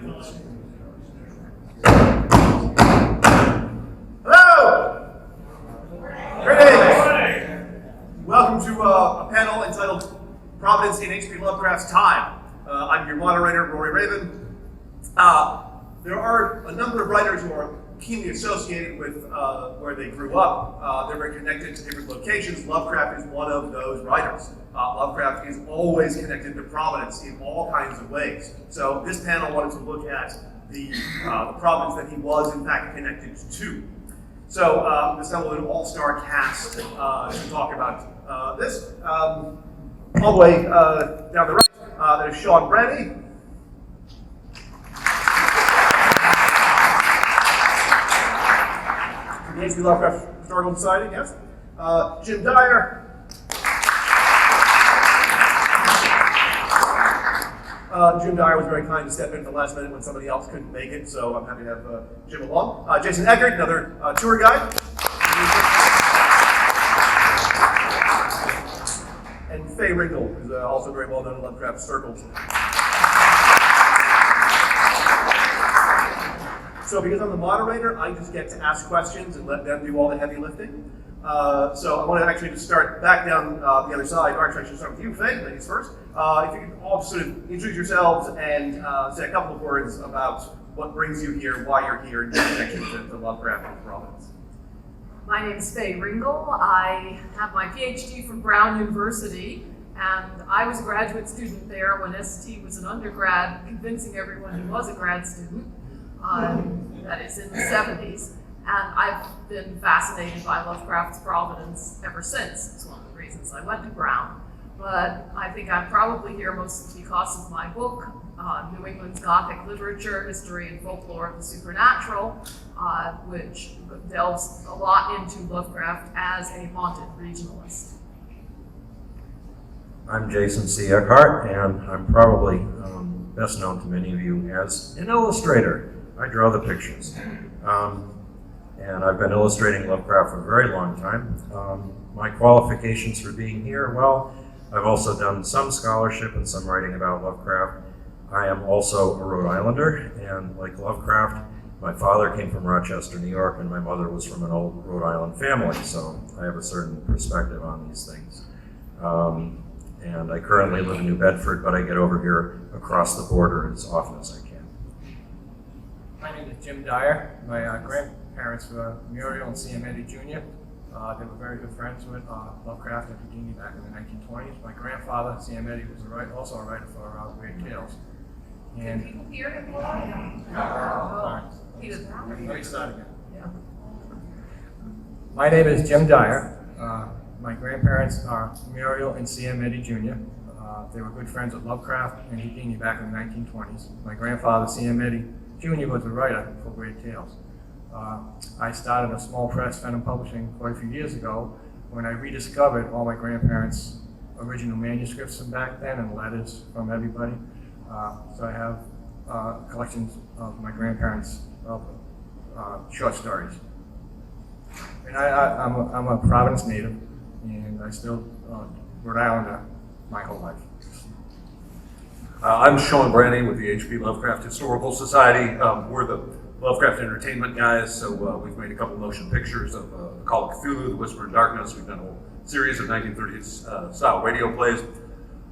Hello! Greetings! Welcome to a panel entitled Providence in H.P. Lovecraft's Time. I'm your moderator, Rory Raven. There are a number of writers who are keenly associated with where they grew up. They're very connected to different locations. Lovecraft is one of those writers. Lovecraft is always connected to Providence in all kinds of ways. So this panel wanted to look at the Providence that he was in fact connected to. So we assembled an all-star cast to talk about this. All the way down the right, there's Sean Brady. The H.P. Lovecraft Historical Society, yes. Jim Dyer. Jim Dyer was very kind to step in at the last minute when somebody else couldn't make it, so I'm happy to have Jim along. Jason Eckert, another tour guide. And Faye Ringel, who's also very well known in Lovecraft circles. So because I'm the moderator, I just get to ask questions and let them do all the heavy lifting. So I want to actually just start back down the other side. Actually, I should start with you, Faye, ladies first. If you could all just sort of introduce yourselves and say a couple of words about what brings you here, why you're here, and your connection to Lovecraft and Providence. My name is Faye Ringel. I have my PhD from Brown University, and I was a graduate student there when ST was an undergrad, convincing everyone he was a grad student. That is in the 70s. And I've been fascinated by Lovecraft's Providence ever since. It's one of the reasons I went to Brown. But I think I'm probably here mostly because of my book, New England's Gothic Literature, History and Folklore of the Supernatural, which delves a lot into Lovecraft as a haunted regionalist. I'm Jason C. Eckhart, and I'm probably best known to many of you as an illustrator. I draw the pictures. And I've been illustrating Lovecraft for a very long time. My qualifications for being here, well, I've also done some scholarship and some writing about Lovecraft. I am also a Rhode Islander, and like Lovecraft, my father came from Rochester, New York, and my mother was from an old Rhode Island family, so I have a certain perspective on these things. And I currently live in New Bedford, but I get over here across the border as often as I can. My name is Jim Dyer. My grandparents were Muriel and C.M. Eddy Jr. They were very good friends with Lovecraft and Houdini back in the 1920s. My grandfather, C.M. Eddy, was also a writer for Weird Tales. Can people hear him? He doesn't have Let me start again. Yeah. My name is Jim Dyer. My grandparents are Muriel and C.M. Eddy Jr. They were good friends with Lovecraft and Houdini back in the 1920s. My grandfather, C.M. Eddy Jr., was a writer for Weird Tales. I started a small press, Fenham Publishing, quite a few years ago when I rediscovered all my grandparents' original manuscripts from back then and letters from everybody. So I have collections of my grandparents' short stories. And I'm a Providence native, and I still Rhode Islander my whole life. I'm Sean Brady with the H.P. Lovecraft Historical Society. We're the Lovecraft Entertainment guys, so we've made a couple motion pictures of The Call of Cthulhu, The Whisper in Darkness. We've done a whole series of 1930s style radio plays.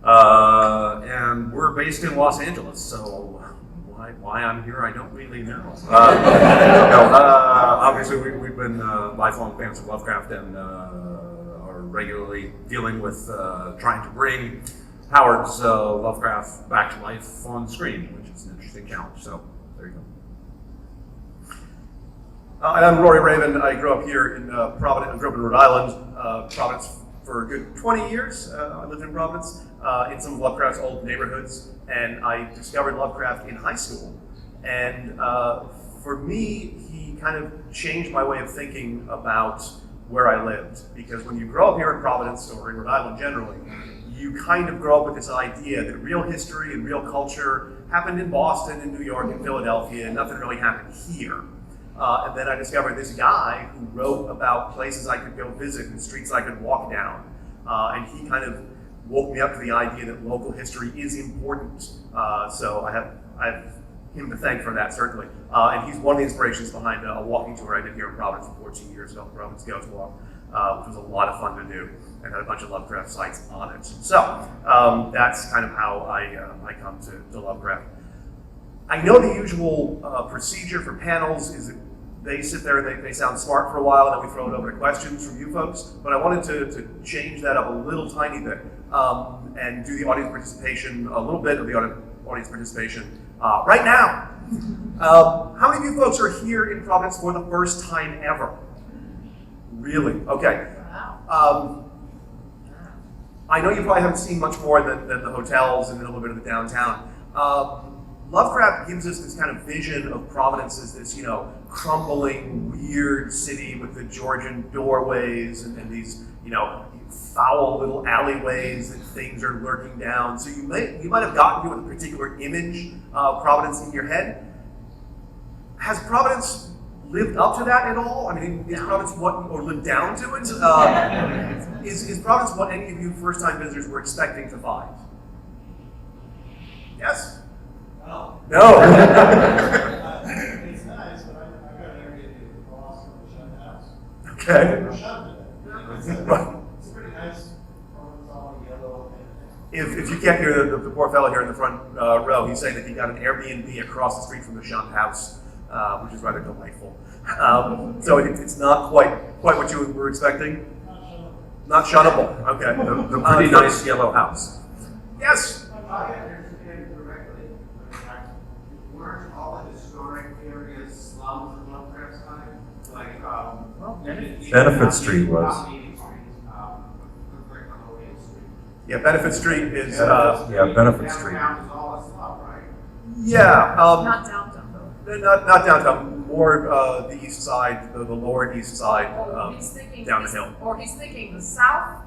And we're based in Los Angeles, so why I'm here, I don't really know. Obviously, we've been lifelong fans of Lovecraft and are regularly dealing with trying to bring Howard's Lovecraft back to life on screen, which is an interesting challenge. So there you go. And I'm Rory Raven. I grew up here in Providence. I grew up in Rhode Island, Providence for a good 20 years. I lived in Providence in some of Lovecraft's old neighborhoods, and I discovered Lovecraft in high school. And for me, he kind of changed my way of thinking about where I lived. Because when you grow up here in Providence, or in Rhode Island generally, you kind of grow up with this idea that real history and real culture happened in Boston and New York and Philadelphia, and nothing really happened here. And then I discovered this guy who wrote about places I could go visit and streets I could walk down. And he kind of woke me up to the idea that local history is important. So I have him to thank for that, certainly. And he's one of the inspirations behind a walking tour I did here in Providence 14 years ago, the Providence Goes Walk, which was a lot of fun to do, and had a bunch of Lovecraft sites on it. So that's kind of how I come to Lovecraft. I know the usual procedure for panels is that they sit there and they sound smart for a while, and then we throw it over to questions from you folks. But I wanted to change that up a little tiny bit and do the audience participation, a little bit of the audience participation right now. How many of you folks are here in Providence for the first time ever? Really? Okay. I know you probably haven't seen much more than the hotels and a little bit of the downtown. Lovecraft gives us this kind of vision of Providence as this, crumbling, weird city with the Georgian doorways and these, foul little alleyways that things are lurking down. So you might have gotten here with a particular image of Providence in your head. Has Providence lived up to that at all? I mean, is Providence or lived down to it? Is Providence what any of you first-time visitors were expecting to find? Yes? No. It's nice, but I've got an Airbnb across from the Shut House. Okay. We're shut today. Right. It's pretty nice. It's all yellow. If you can't hear the poor fellow here in the front row, he's saying that he got an Airbnb across the street from the Shunt House, which is rather delightful. So it's not quite what you were expecting. Not shuttable. Okay. The pretty nice yellow house. Yes. Weren't all the historic areas slums in Lovecraft's time? Like, Benefit Street was. Yeah, Benefit Street is. Benefit Street. Downtown is all a slum, right? Yeah. Not downtown though. Not downtown. More the east side, the lower east side, He's thinking down the hill. Or he's thinking the South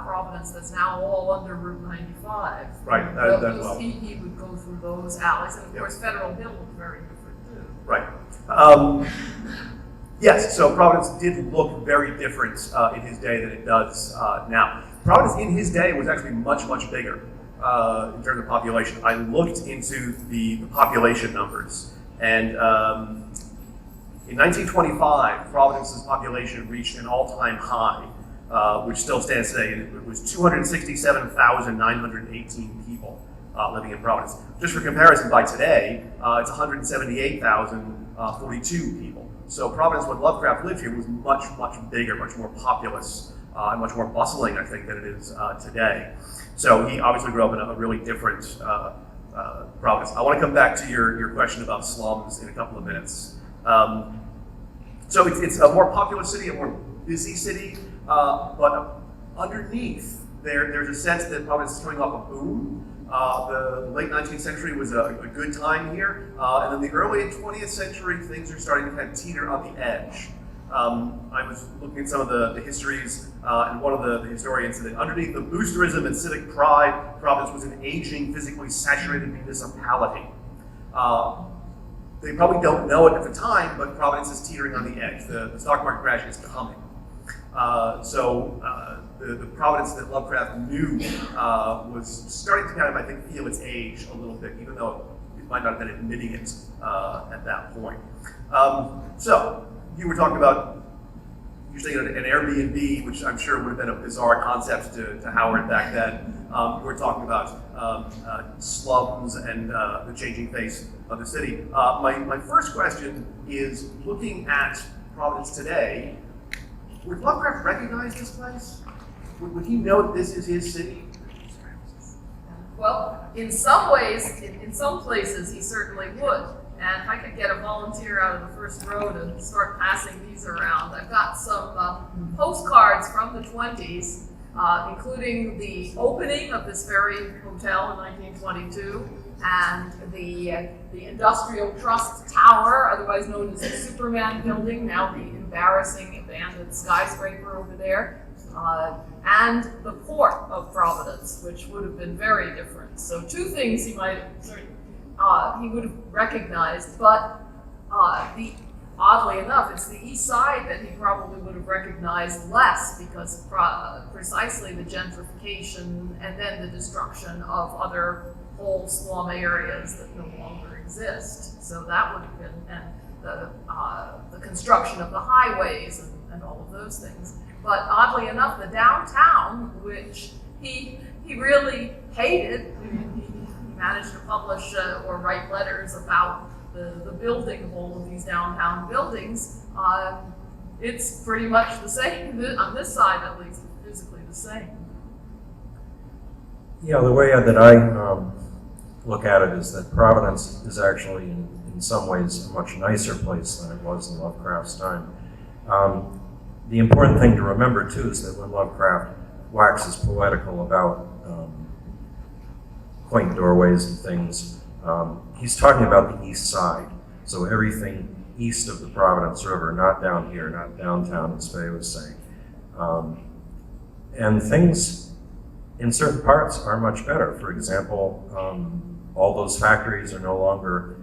Providence that's now all under Route 95. Right. That well. He would go through those alleys, and of course Federal Hill looked very different too. Right. Yes, so Providence did look very different in his day than it does now. Providence in his day was actually much bigger in terms of population. I looked into the population numbers, and in 1925, Providence's population reached an all-time high, which still stands today. It was 267,918 people living in Providence. Just for comparison, by today, it's 178,042 people. So Providence, when Lovecraft lived here, was much bigger, much more populous, and much more bustling, I think, than it is today. So he obviously grew up in a really different Providence. I want to come back to your question about slums in a couple of minutes. So it's a more populous city, a more busy city, but underneath there's a sense that Providence is coming off a boom. The late 19th century was a good time here, and then the early 20th century, things are starting to kind of teeter on the edge. I was looking at some of the histories, and one of the historians said that underneath the boosterism and civic pride, Providence was an aging, physically saturated municipality. They probably don't know it at the time, but Providence is teetering on the edge. The stock market crash is coming. So the Providence that Lovecraft knew was starting to kind of, I think, feel its age a little bit, even though it might not have been admitting it at that point. So you were talking about, you're saying an Airbnb, which I'm sure would have been a bizarre concept to Howard back then. You were talking about slums and the changing face of the city. My first question is, looking at Providence today, would Lovecraft recognize this place? Would he know that this is his city? Well, in some ways, in some places, he certainly would. And if I could get a volunteer out of the first row to start passing these around, I've got some postcards from the 20s, including the opening of this very hotel in 1922, and the Industrial Trust Tower, otherwise known as the Superman Building, now the embarrassing abandoned skyscraper over there, and the Port of Providence, which would have been very different. So two things he might have he would have recognized, but oddly enough, it's the east side that he probably would have recognized less, because precisely the gentrification and then the destruction of other whole slum areas that no longer exist. So that would have been, and the construction of the highways and all of those things. But oddly enough, the downtown, which he really hated, he managed to publish or write letters about the building of all of these downtown buildings. It's pretty much the same, on this side at least, physically the same. Yeah, the way that I look at it is that Providence is actually, in some ways, a much nicer place than it was in Lovecraft's time. The important thing to remember, too, is that when Lovecraft waxes poetical about quaint doorways and things, he's talking about the east side. So everything east of the Providence River, not down here, not downtown, as Faye was saying. And things in certain parts are much better. For example, all those factories are no longer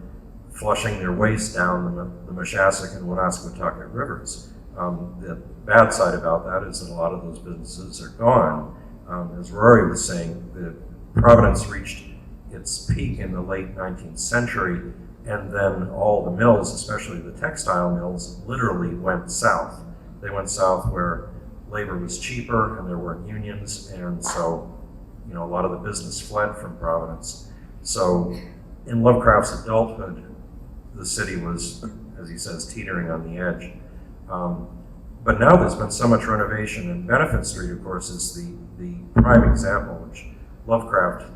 flushing their waste down the Moshassuck and Woonasquatucket rivers. The bad side about that is that a lot of those businesses are gone. As Rory was saying, the Providence reached its peak in the late 19th century, and then all the mills, especially the textile mills, literally went south. They went south where labor was cheaper and there weren't unions, and so, a lot of the business fled from Providence. So in Lovecraft's adulthood, the city was, as he says, teetering on the edge. But now there's been so much renovation, and Benefit Street, of course, is the prime example, which Lovecraft,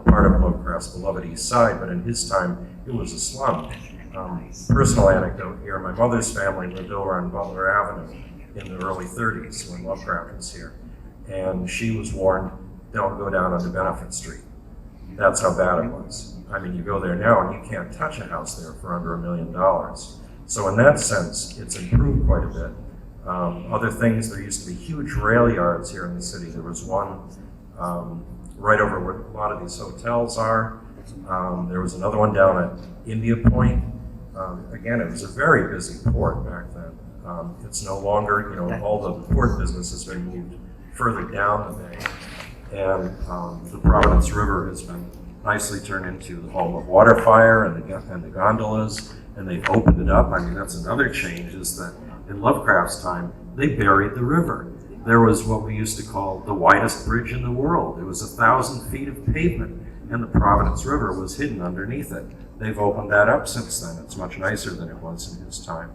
part of Lovecraft's beloved East Side, but in his time, it was a slum. Personal anecdote here, my mother's family lived over on Butler Avenue in the early 30s when Lovecraft was here. And she was warned, don't go down onto Benefit Street. That's how bad it was. I mean, you go there now and you can't touch a house there for under $1 million. So in that sense, it's improved quite a bit. Other things, there used to be huge rail yards here in the city. There was one right over where a lot of these hotels are. There was another one down at India Point. Again, it was a very busy port back then. It's no longer, all the port business has been moved further down the bay. And the Providence River has been nicely turned into the home of waterfire and the gondolas, and they've opened it up. I mean, that's another change, is that in Lovecraft's time, they buried the river. There was what we used to call the widest bridge in the world. It was 1,000 feet of pavement, and the Providence River was hidden underneath it. They've opened that up since then. It's much nicer than it was in his time.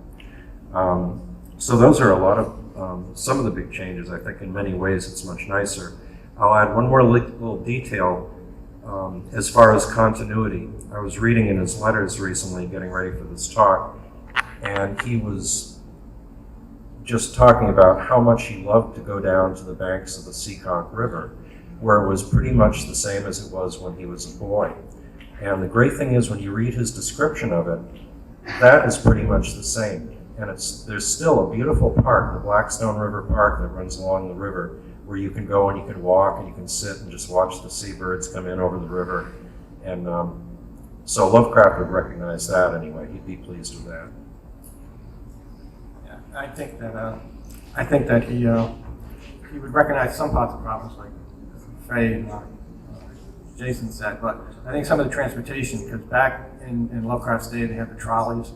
So those are a lot of, some of the big changes. I think in many ways it's much nicer. I'll add one more little detail as far as continuity. I was reading in his letters recently, getting ready for this talk, and he was just talking about how much he loved to go down to the banks of the Seekonk River, where it was pretty much the same as it was when he was a boy. And the great thing is, when you read his description of it, that is pretty much the same. And there's still a beautiful park, the Blackstone River Park, that runs along the river, where you can go and you can walk and you can sit and just watch the seabirds come in over the river. And so Lovecraft would recognize that anyway. He'd be pleased with that. Yeah, I think that he would recognize some parts of Providence, like Faye and Jason said, but I think some of the transportation, because back in Lovecraft's day, they had the trolleys,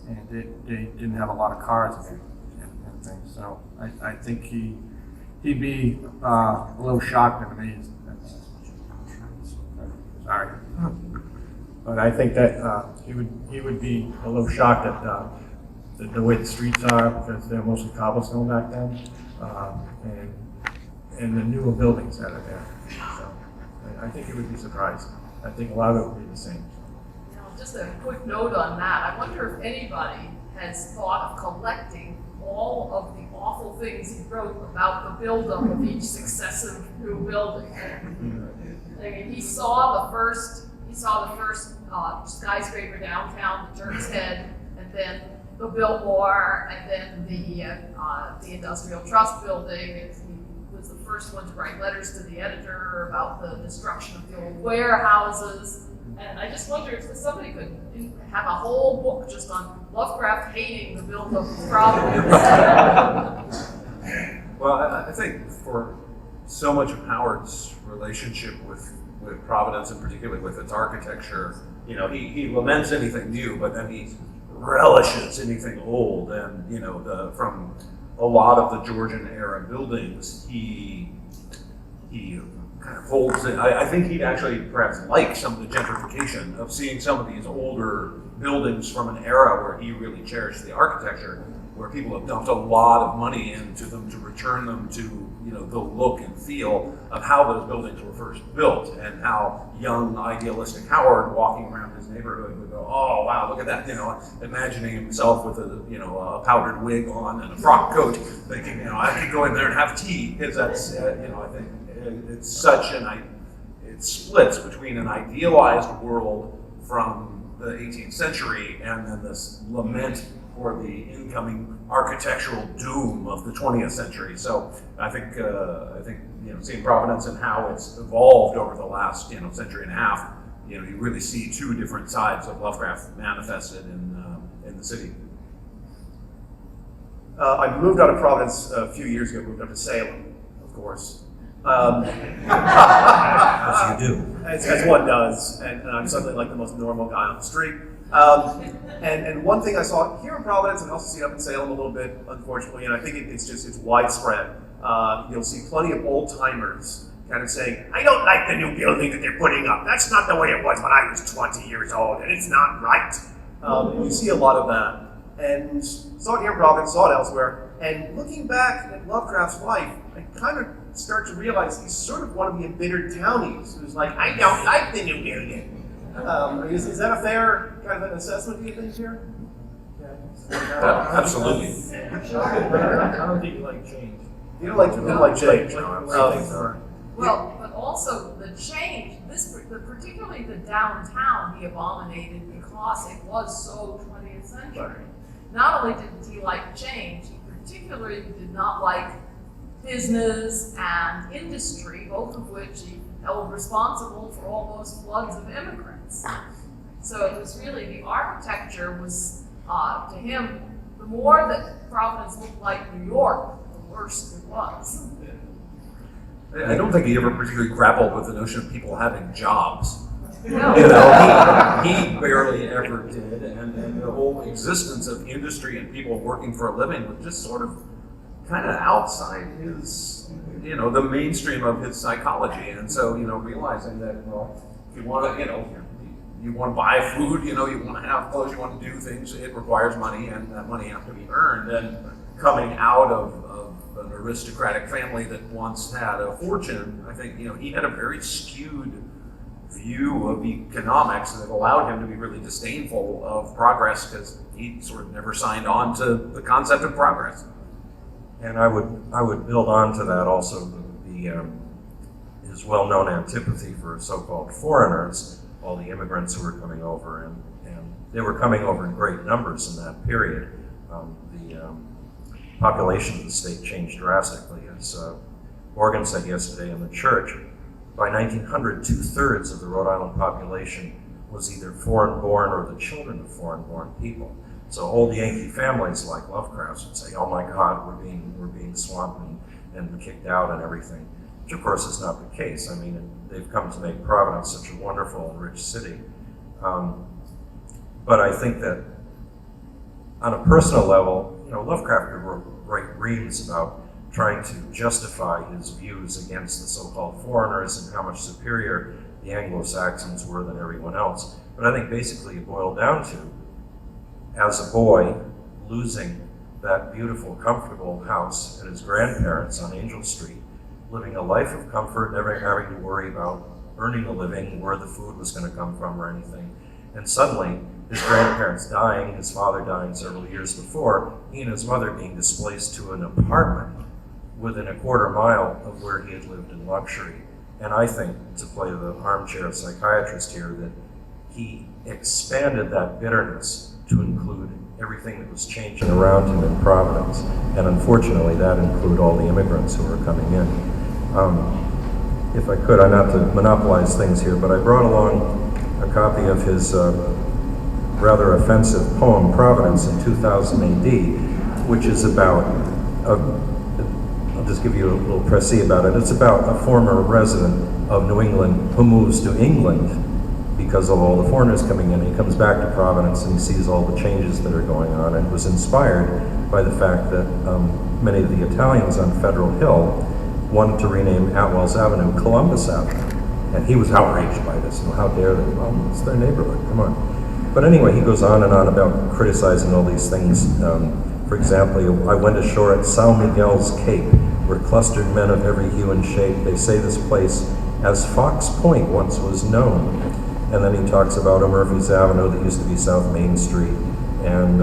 and they didn't have a lot of cars and things. So I think he'd be a little shocked and amazed. Sorry, but I think that he would be a little shocked at the way the streets are, because they're mostly cobblestone back then, and the newer buildings that are there. So I think he would be surprised. I think a lot of it would be the same. Just a quick note on that. I wonder if anybody has thought of collecting all of the awful things he wrote about the buildup of each successive new building. I mean, he saw the first skyscraper downtown, the Turk's Head, and then the Biltmore, and then the Industrial Trust building. He was the first one to write letters to the editor about the destruction of the old warehouses. And I just wonder if somebody could have a whole book just on Lovecraft hating the buildup of Providence. Well, I think for so much of Howard's relationship with Providence, and particularly with its architecture, you know, he laments anything new, but then he relishes anything old. And, you know, from a lot of the Georgian era buildings, he kind of holds it. I think he'd actually perhaps like some of the gentrification of seeing some of these older buildings from an era where he really cherished the architecture, where people have dumped a lot of money into them to return them to, you know, the look and feel of how those buildings were first built, and how young idealistic Howard walking around his neighborhood would go, oh wow, look at that, you know, imagining himself with a, you know, a powdered wig on and a frock coat, thinking, you know, I could go in there and have tea, because that's, you know, I think it's such it splits between an idealized world from the 18th century and then this lament for the incoming architectural doom of the 20th century. So I think you know, seeing Providence and how it's evolved over the last, you know, century and a half, you know, you really see two different sides of Lovecraft manifested in the city. I moved out of Providence a few years ago, moved up to Salem, of course. As you do. As one does, and I'm suddenly like the most normal guy on the street. And one thing I saw here in Providence, and I also see it up in Salem a little bit, unfortunately, and I think it's widespread. You'll see plenty of old timers kind of saying, I don't like the new building that they're putting up. That's not the way it was when I was 20 years old, and it's not right. You see a lot of that. And saw it here in Providence, saw it elsewhere. And looking back at Lovecraft's life, I kind of start to realize he's sort of one of the embittered townies who's like, I don't like the new building. Is that a fair kind of an assessment, do you think, here? Absolutely. I don't think you like change. You don't like change. Well, but also the change, particularly the downtown, he abominated because it was so 20th century. Not only didn't he like change, he particularly did not like business and industry, both of which he held responsible for all those floods of immigrants. So it was really, the architecture was, to him, the more that Providence looked like New York, the worse it was. I don't think he ever particularly grappled with the notion of people having jobs. No. You know, he barely ever did, and the whole existence of industry and people working for a living was just sort of kind of outside his, you know, the mainstream of his psychology. And so, you know, realizing that, well, if you want to, you know, you want to buy food, you know, you want to have clothes, you want to do things, it requires money, and that money has to be earned. And coming out of an aristocratic family that once had a fortune, I think, you know, he had a very skewed view of economics that allowed him to be really disdainful of progress, because he sort of never signed on to the concept of progress. And I would build on to that also his well-known antipathy for so-called foreigners, all the immigrants who were coming over, and they were coming over in great numbers in that period. The population of the state changed drastically. As Morgan said yesterday in the church, by 1900, 2/3 of the Rhode Island population was either foreign-born or the children of foreign-born people. So old Yankee families like Lovecraft's would say, "Oh my God, we're being swamped and kicked out and everything," which of course is not the case. I mean, they've come to make Providence such a wonderful and rich city. But I think that on a personal level, you know, Lovecraft could write reams about trying to justify his views against the so-called foreigners and how much superior the Anglo-Saxons were than everyone else. But I think basically it boiled down to, as a boy, losing that beautiful, comfortable house at his grandparents' on Angel Street, living a life of comfort, never having to worry about earning a living, where the food was going to come from or anything. And suddenly, his grandparents dying, his father dying several years before, he and his mother being displaced to an apartment within a quarter mile of where he had lived in luxury. And I think, to play the armchair psychiatrist here, that he expanded that bitterness to include everything that was changing around him in Providence. And unfortunately, that included all the immigrants who were coming in. If I could, I'm not to monopolize things here, but I brought along a copy of his rather offensive poem, Providence, in 2000 AD, which is about, I'll just give you a little précis about it. It's about a former resident of New England who moves to England because of all the foreigners coming in. He comes back to Providence and he sees all the changes that are going on, and was inspired by the fact that many of the Italians on Federal Hill wanted to rename Atwell's Avenue Columbus Avenue. And he was outraged by this. How dare they? Well, it's their neighborhood, come on. But anyway, he goes on and on about criticizing all these things. For example, I went ashore at São Miguel's Cape, where clustered men of every hue and shape. They say this place as Fox Point once was known. And then he talks about O'Murphy's Avenue that used to be South Main Street, and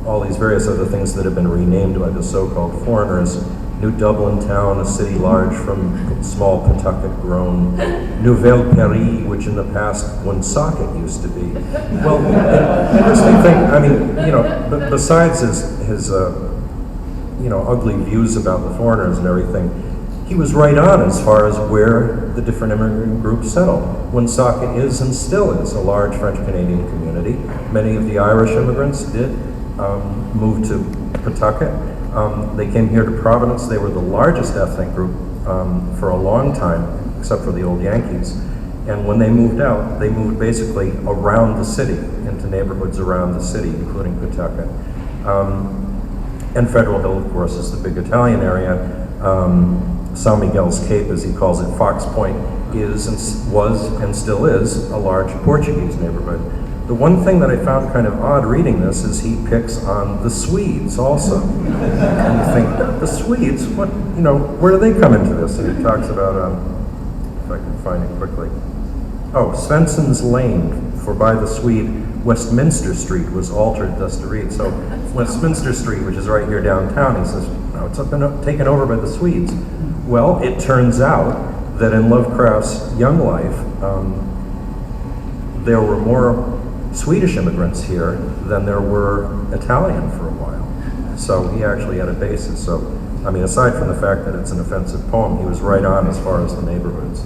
all these various other things that have been renamed by the so-called foreigners. New Dublin town, a city large from small Pawtucket grown. Nouvelle Paris, which in the past Woonsocket used to be. Well, interesting thing, I mean, besides his ugly views about the foreigners and everything, he was right on as far as where the different immigrant groups settled. Woonsocket is and still is a large French-Canadian community. Many of the Irish immigrants did move to Pawtucket. They came here to Providence. They were the largest ethnic group for a long time, except for the old Yankees. And when they moved out, they moved basically around the city, into neighborhoods around the city, including Pawtucket. And Federal Hill, of course, is the big Italian area. São Miguel's Cape, as he calls it, Fox Point, was and still is a large Portuguese neighborhood. The one thing that I found kind of odd reading this is he picks on the Swedes also. And you think, the Swedes, where do they come into this? And he talks about, if I can find it quickly. Oh, Svensson's Lane, for by the Swede, Westminster Street was altered thus to read. So Westminster Street, which is right here downtown, he says, no, it's been taken over by the Swedes. Well, it turns out that in Lovecraft's young life, there were more Swedish immigrants here than there were Italian for a while. So he actually had a basis. So, I mean, aside from the fact that it's an offensive poem, he was right on as far as the neighborhoods.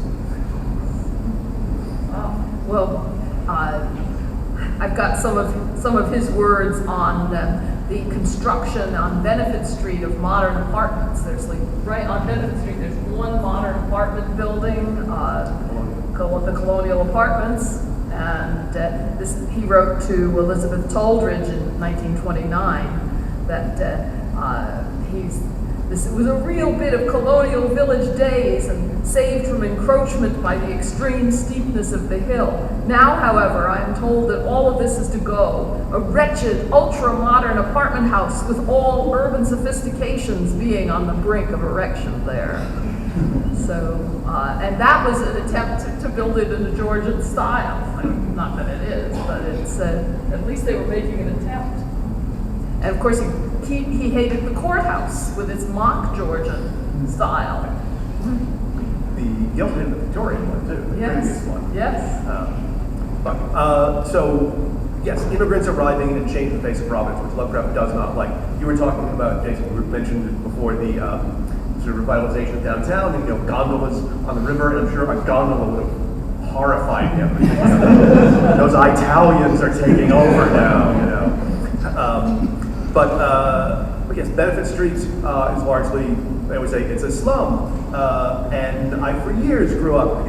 I've got some of his words on the construction on Benefit Street of modern apartments. There's right on Benefit Street, there's one modern apartment building, the Colonial Apartments. And he wrote to Elizabeth Toldridge in 1929 that it was a real bit of colonial village days and saved from encroachment by the extreme steepness of the hill. Now, however, I am told that all of this is to go, a wretched, ultra-modern apartment house with all urban sophistications being on the brink of erection there. So, and that was an attempt to build it in a Georgian style. I mean, not that it is, but it's at least they were making an attempt. And of course, he hated the courthouse with its mock Georgian style. He also hated the Victorian one too, the previous one. Yes. Yes, immigrants arriving and changing the face of Providence, which Lovecraft does not like. You were talking about, Jason, you mentioned before the sort of revitalization of downtown, and gondolas on the river, and I'm sure a gondola would have horrified him. Those Italians are taking over now, But yes, Benefit Street is largely, I always say, it's a slum. And I, for years, grew up,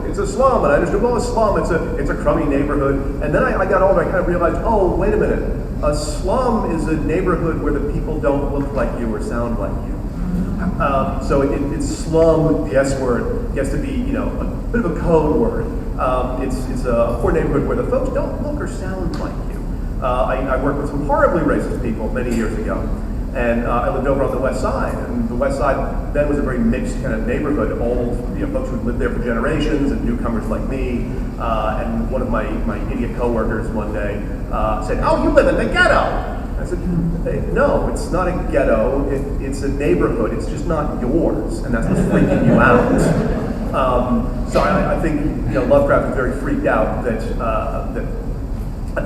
it's a slum, and I understood, well, a slum, it's a crummy neighborhood. And then I got older, I kind of realized, oh, wait a minute, a slum is a neighborhood where the people don't look like you or sound like you. So it's slum, the S word, gets to be, a bit of a code word. It's a poor neighborhood where the folks don't look or sound like you. I worked with some horribly racist people many years ago, and I lived over on the West Side, and the West Side then was a very mixed kind of neighborhood, old folks who'd lived there for generations, and newcomers like me, and one of my idiot coworkers one day said, "Oh, you live in the ghetto." I said, "Hey, no, it's not a ghetto, it's a neighborhood, it's just not yours, and that's what's freaking you out." So I think Lovecraft is very freaked out that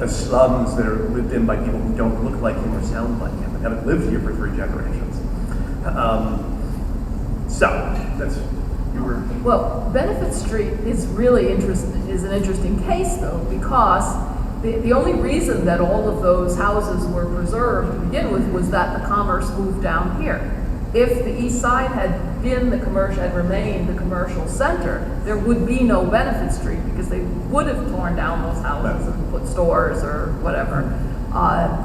the slums that are lived in by people who don't look like him or sound like him and haven't lived here for 3 generations. Well, Benefit Street is really is an interesting case though, because the only reason that all of those houses were preserved to begin with was that the commerce moved down here. if the East Side had remained the commercial center, there would be no Benefit Street because they would have torn down those houses and put stores or whatever.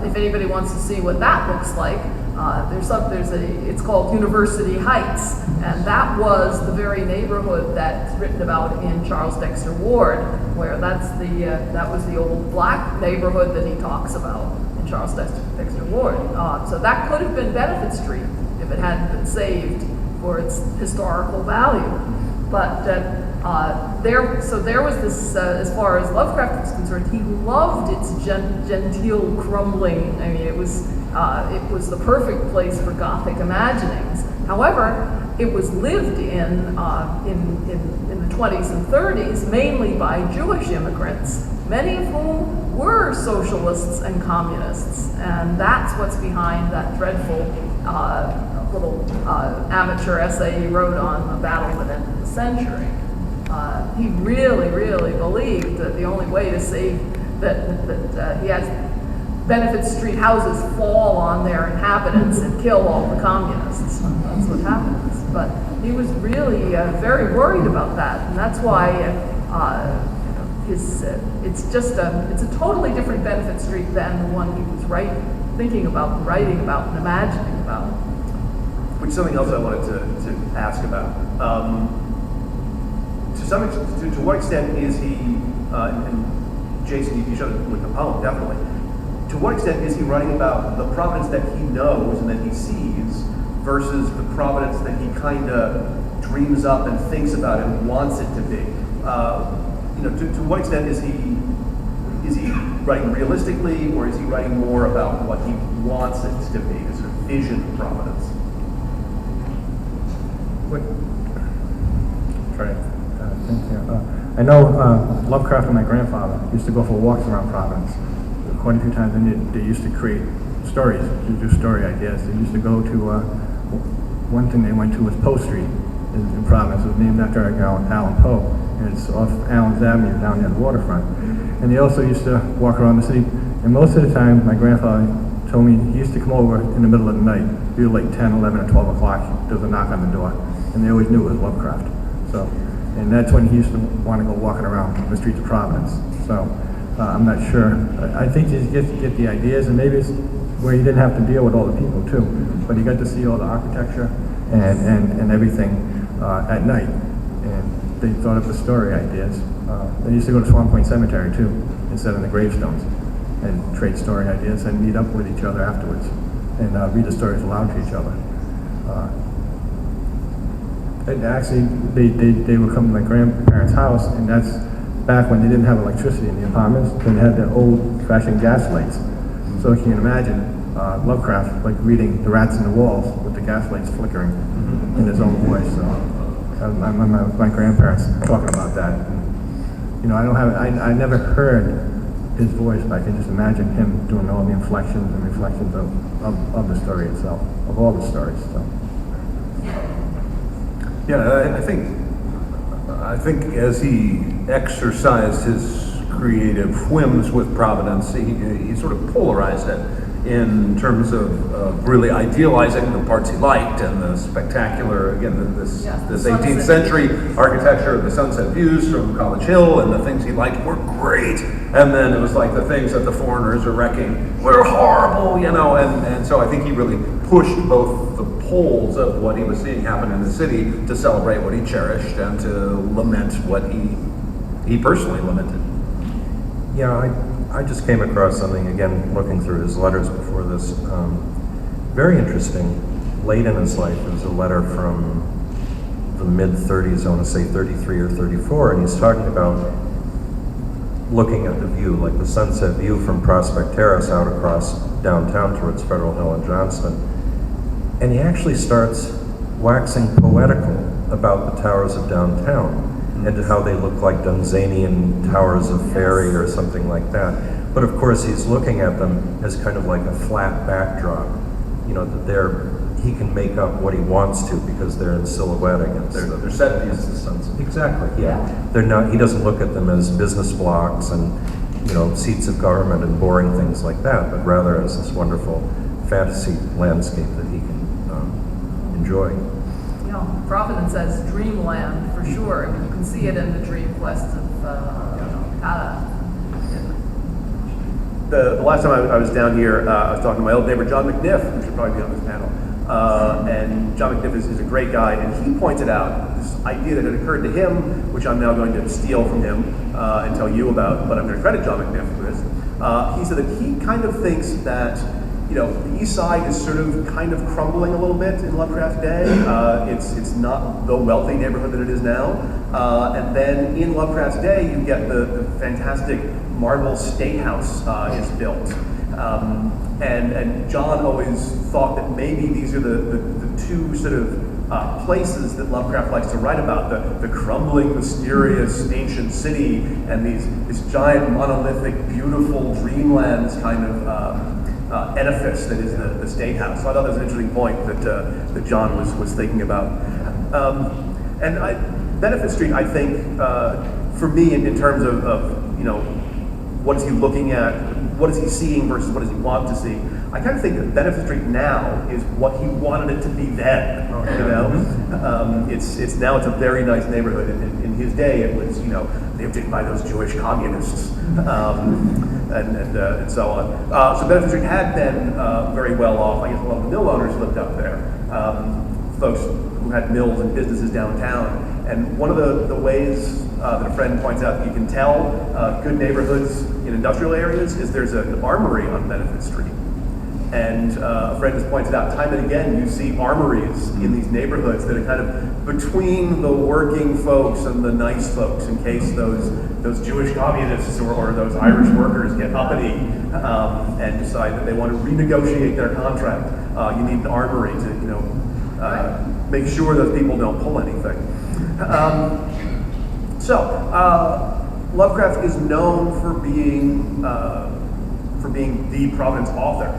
If anybody wants to see what that looks like, it's called University Heights, and that was the very neighborhood that's written about in Charles Dexter Ward, where that was the old black neighborhood that he talks about in Charles Dexter Ward. So that could have been Benefit Street if it hadn't been saved for its historical value. But there was this, as far as Lovecraft was concerned, he loved its genteel crumbling. I mean, it was the perfect place for Gothic imaginings. However, it was lived in the 20s and 30s, mainly by Jewish immigrants, many of whom were socialists and communists. And that's what's behind that dreadful little amateur essay he wrote on the battle that ended the century. He really, really believed that the only way to save that he has Benefit Street houses fall on their inhabitants and kill all the communists. That's what happens. But he was really very worried about that, and that's why it's a totally different Benefit Street than the one he was thinking about, writing about, and imagining about. Which is something else I wanted to ask about. To what extent is he, and Jason, you showed it with the poem, definitely. To what extent is he writing about the Providence that he knows and that he sees versus the Providence that he kind of dreams up and thinks about and wants it to be? To what extent is he writing realistically, or is he writing more about what he wants it to be, a sort of vision of Providence? I know Lovecraft and my grandfather used to go for walks around Providence quite a few times, and they used to create stories, to do story ideas. They used to go to, one thing they went to was Poe Street in Providence. It was named after Allan Poe, and it's off Allen's Avenue down near the waterfront. And they also used to walk around the city, and most of the time my grandfather told me he used to come over in the middle of the night, either like 10, 11, or 12 o'clock. There was a knock on the door, and they always knew it was Lovecraft. So, and that's when he used to want to go walking around the streets of Providence. So, I'm not sure. I think you get the ideas, and maybe it's where you didn't have to deal with all the people too, but you got to see all the architecture and everything at night, and they thought of the story ideas. They used to go to Swan Point Cemetery too, instead of the gravestones, and trade story ideas and meet up with each other afterwards and read the stories aloud to each other. And actually, they would come to my grandparents' house, and that's back when they didn't have electricity in the apartments. They had the old-fashioned gas lights. So you can imagine Lovecraft like reading The Rats in the Walls with the gas lights flickering in his own voice. So I remember my grandparents talking about that. And, I never heard his voice, but I can just imagine him doing all the inflections and reflections of the story itself, of all the stories. So. Yeah, I think as he exercised his creative whims with Providence, he sort of polarized it in terms of really idealizing the parts he liked and the spectacular, again, this 18th century architecture, the sunset views from College Hill, and the things he liked were great. And then it was like the things that the foreigners are wrecking were horrible, and so I think he really pushed both the poles of what he was seeing happen in the city to celebrate what he cherished and to lament what he personally lamented. Yeah, I just came across something, again, looking through his letters before this, very interesting. Late in his life, it was a letter from the mid-30s, I want to say 33 or 34, and he's talking about looking at the view, like the sunset view from Prospect Terrace out across downtown towards Federal Hill and Johnston. And he actually starts waxing poetical about the towers of downtown and how they look like Dunsanian towers of fairy or something like that. But of course, he's looking at them as kind of like a flat backdrop, that he can make up what he wants to because they're in silhouette against. They're set pieces. The sunset. Exactly. Yeah. They're not. He doesn't look at them as business blocks and seats of government and boring things like that, but rather as this wonderful fantasy landscape that he can enjoy. You know, Providence has dreamland for sure. I mean, you can see it in the dream quests of Kata. The last time I was down here, I was talking to my old neighbor, John McNiff, who should probably be on this panel. And John McNiff is a great guy, and he pointed out this idea that had occurred to him, which I'm now going to steal from him and tell you about, but I'm going to credit John McNiff for this. He said that he kind of thinks that, you know, the East Side is sort of kind of crumbling a little bit in Lovecraft's day. It's not the wealthy neighborhood that it is now. And then in Lovecraft's day, you get the fantastic marble state house is built. And John always thought that maybe these are the two sort of places that Lovecraft likes to write about, the crumbling, mysterious ancient city and this giant monolithic, beautiful dreamlands kind of edifice that is the State House. So I thought that was an interesting point that John was thinking about. Benefit Street, I think, for me, in terms of you know, what is he looking at, what is he seeing versus what does he want to see, I kind of think that Benefit Street now is what he wanted it to be then. You know, it's now it's a very nice neighborhood. In his day, it was, you know, lived in by those Jewish communists. And so on. So Benefit Street had been very well off. I guess a lot of the mill owners lived up there. Folks who had mills and businesses downtown. And one of the ways that a friend points out that you can tell good neighborhoods in industrial areas is there's an armory on Benefit Street. And a friend has pointed out time and again, you see armories in these neighborhoods that are kind of between the working folks and the nice folks, in case those Jewish communists or those Irish workers get uppity and decide that they want to renegotiate their contract. You need an armory to, you know, make sure those people don't pull anything. Lovecraft is known for being the Providence author.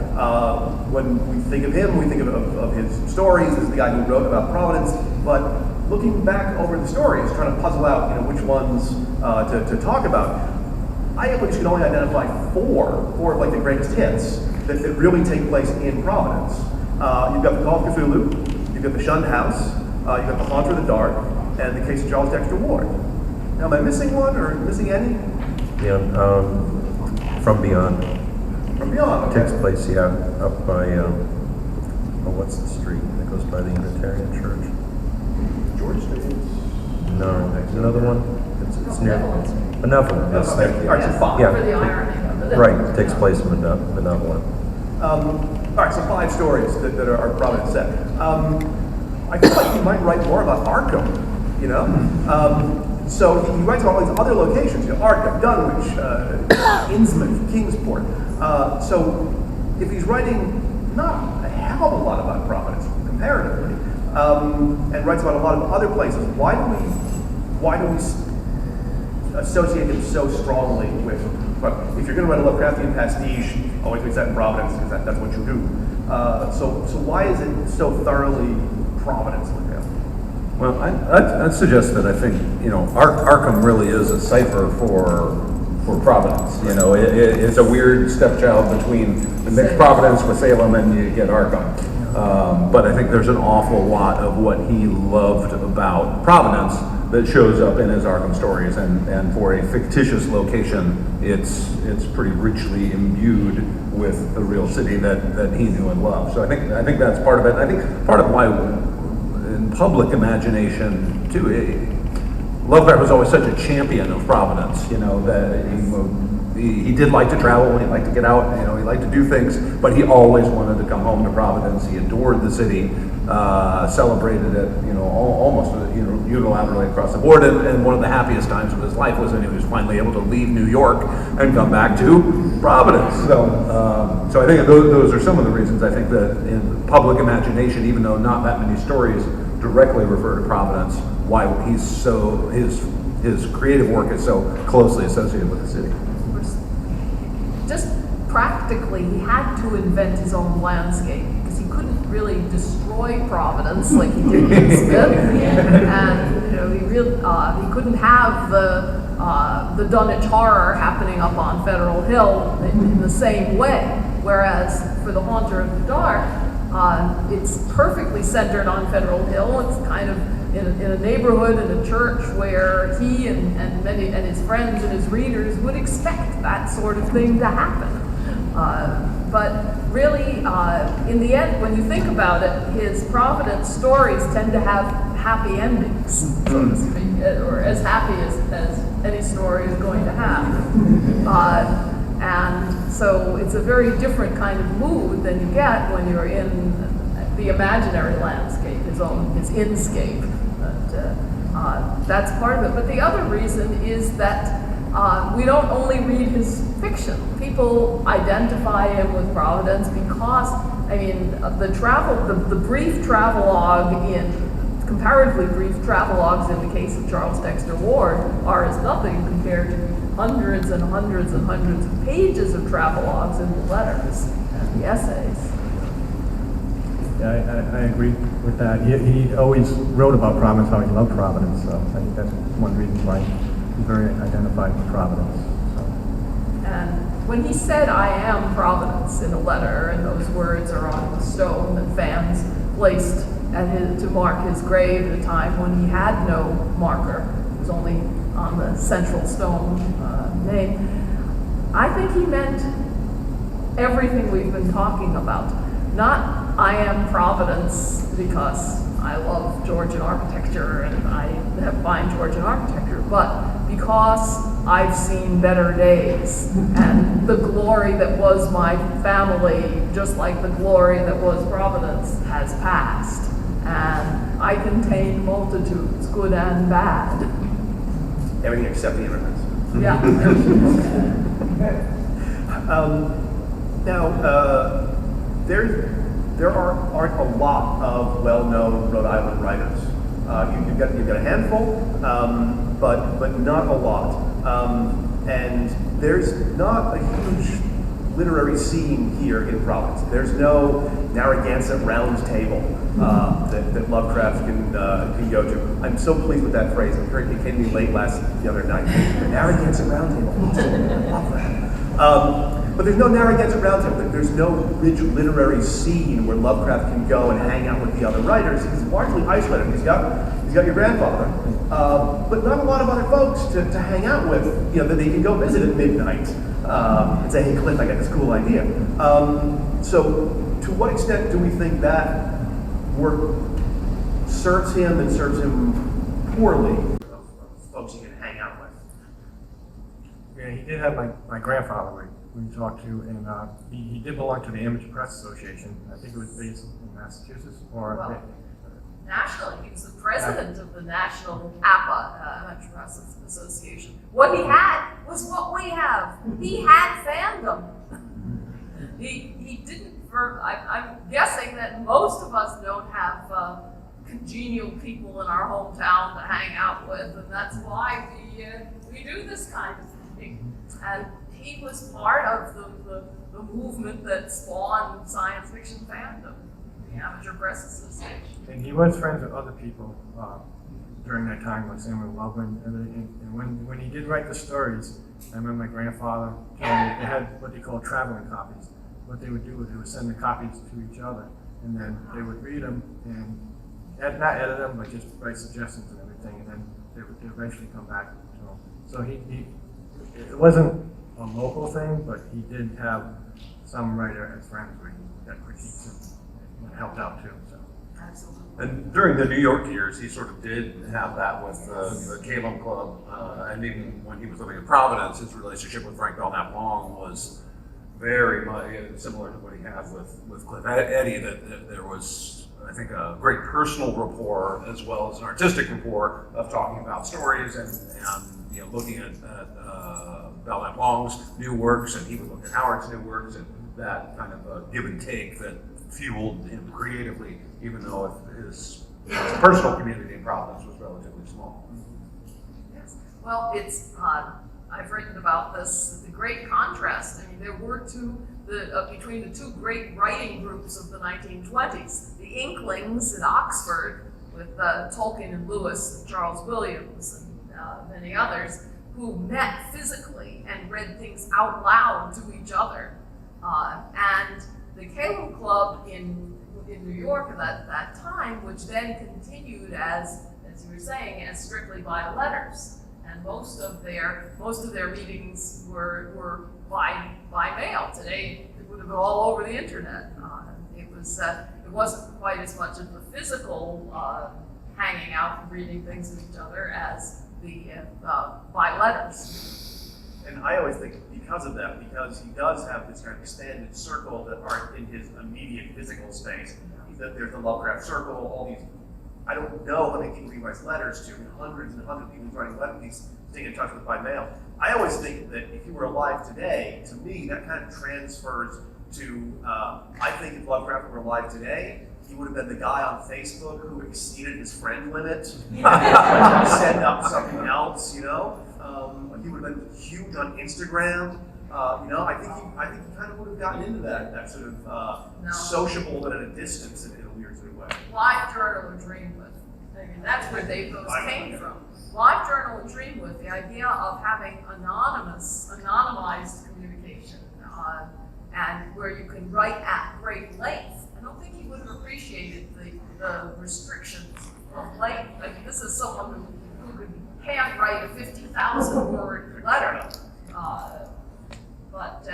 When we think of him, we think of his stories as the guy who wrote about Providence, but looking back over the stories, trying to puzzle out, you know, which ones to talk about, I at least can only identify four of like the greatest hits that really take place in Providence. You've got the Call of Cthulhu, you've got the Shunned House, you've got the Haunter of the Dark, and the Case of Charles Dexter Ward. Now, am I missing one or missing any? Yeah, From Beyond. From Beyond, okay. Takes place, up by, what's the street that goes by the Unitarian Church? George Street? No, another one? It's near Benevolent. Yes, thank you. All right, so five. Yeah. For the irony of it. Right, takes place in Benevolent. All right, so 5 stories that are Providence set. I feel like he might write more about Arkham, you know? So he writes about all these other locations, you know, Arkham, Dunwich, Innsmouth, Kingsport. So if he's writing not a hell of a lot about Providence, comparatively, and writes about a lot of other places, why do we associate him so strongly with, well, if you're going to write a Lovecraftian pastiche, always make that in Providence, because that's what you do. So why is it so thoroughly Providence with him? Well, I'd suggest that I think, you know, Arkham really is a cipher for Providence. You know, it's a weird stepchild between the mixed Providence with Salem and you get Arkham. But I think there's an awful lot of what he loved about Providence that shows up in his Arkham stories, and for a fictitious location, it's pretty richly imbued with the real city that he knew and loved. So I think that's part of it. I think part of why in public imagination too, Lovecraft was always such a champion of Providence. You know, that he did like to travel, he liked to get out, you know, he liked to do things, but he always wanted to come home to Providence. He adored the city, celebrated it, you know, almost, you know, unilaterally across the board. And one of the happiest times of his life was when he was finally able to leave New York and come back to Providence. So I think those are some of the reasons I think that in public imagination, even though not that many stories directly refer to Providence, why he's so, his creative work is so closely associated with the city. Just practically, he had to invent his own landscape because he couldn't really destroy Providence like he did in Smith, and you know, he couldn't have the Dunwich horror happening up on Federal Hill in the same way. Whereas for the Haunter of the Dark, It's perfectly centered on Federal Hill. It's kind of in a neighborhood, in a church where he and his friends and his readers would expect that sort of thing to happen. But really, in the end, when you think about it, his Providence stories tend to have happy endings, so to speak, or as happy as any story is going to have. And so it's a very different kind of mood than you get when you're in the imaginary landscape, his inscape. That's part of it. But the other reason is that we don't only read his fiction. People identify him with Providence because, I mean, the brief travelogue comparatively brief travelogues in the case of Charles Dexter Ward are as nothing compared to hundreds and hundreds and hundreds of pages of travelogues in the letters and the essays. Yeah, I agree with that. He always wrote about Providence, how he loved Providence, so I think that's one reason why he's very identified with Providence. So. And when he said, "I am Providence," in a letter, and those words are on the stone that fans placed to mark his grave at a time when he had no marker, it was only on the central stone name, I think he meant everything we've been talking about. Not "I am Providence" because I love Georgian architecture and I have fine Georgian architecture, but because I've seen better days and the glory that was my family, just like the glory that was Providence, has passed. And I contain multitudes, good and bad. Everything except the immigrants. Yeah. There aren't a lot of well-known Rhode Island writers. You've got a handful, but not a lot. And there's not a huge literary scene here in Providence. There's no Narragansett round table that Lovecraft can go to. I'm so pleased with that phrase. It came to me late the other night. The Narragansett round table. I love that. But there's no Narragansett round table. There's no rich literary scene where Lovecraft can go and hang out with the other writers. He's largely isolated. He's got your grandfather, but not a lot of other folks to hang out with. That they can go visit at midnight and say, "Hey, Clint, I got this cool idea." So, to what extent do we think that work serves him and serves him poorly? Of folks he can hang out with. Yeah, he did have my grandfather we talked to, and he did belong to the Image Press Association. I think it was based in Massachusetts, or Nationally, he was the president of the National Image Press Association. What he had was what we have. He had fandom. He didn't. I'm guessing that most of us don't have congenial people in our hometown to hang out with, and that's why we do this kind of thing. And he was part of the movement that spawned science fiction fandom, the Amateur Press Association. And he was friends with other people during that time, like Samuel Loveland. And when he did write the stories, I remember my grandfather telling me they had what they call traveling copies. What they would do is they would send the copies to each other, and then they would read them and not edit them, but just write suggestions and everything, and then they would eventually come back to him. So it wasn't a local thing, but he did have some writer as friends where he got critiques and helped out too. So. Absolutely. And during the New York years, he sort of did have that with the Calum Club, and even when he was living in Providence, his relationship with Frank Belknap Long was very much similar to what he had with Cliff Eddy, that there was, I think, a great personal rapport as well as an artistic rapport of talking about stories and looking at Belknap Long's new works, and he would look at Howard's new works, and that kind of give and take that fueled him creatively, even though his personal community in Providence was relatively small. Yes. Well, it's I've written about this, the great contrast. I mean, there were between the two great writing groups of the 1920s, the Inklings in Oxford with Tolkien and Lewis and Charles Williams and many others, who met physically and read things out loud to each other. And the Calum Club in in New York at that time, which then continued as you were saying, as strictly by letters. And most of their meetings were by mail. Today, it would have been all over the internet. It wasn't quite as much of the physical hanging out and reading things with each other as the by letters. And I always think because of that, because he does have this kind of expanded circle that aren't in his immediate physical space, that there's the Lovecraft circle, all these, I don't know how many people he writes letters to, hundreds and hundreds of people he's writing letters, he's staying in touch with by mail. I always think that if he were alive today, to me, that kind of transfers to, I think if Lovecraft were alive today, he would have been the guy on Facebook who exceeded his friend limit, send up something else, you know? He would have been huge on Instagram. You know, I think he kind of would have gotten into that sort of sociable but at a distance in a weird sort of way. Live journal and dream with. I mean, that's where those came from. Live journal and dream with, the idea of having anonymized communication, and where you can write at great length. I don't think he would have appreciated the restrictions of length. I mean, this is someone who could handwrite a 50,000 word letter. But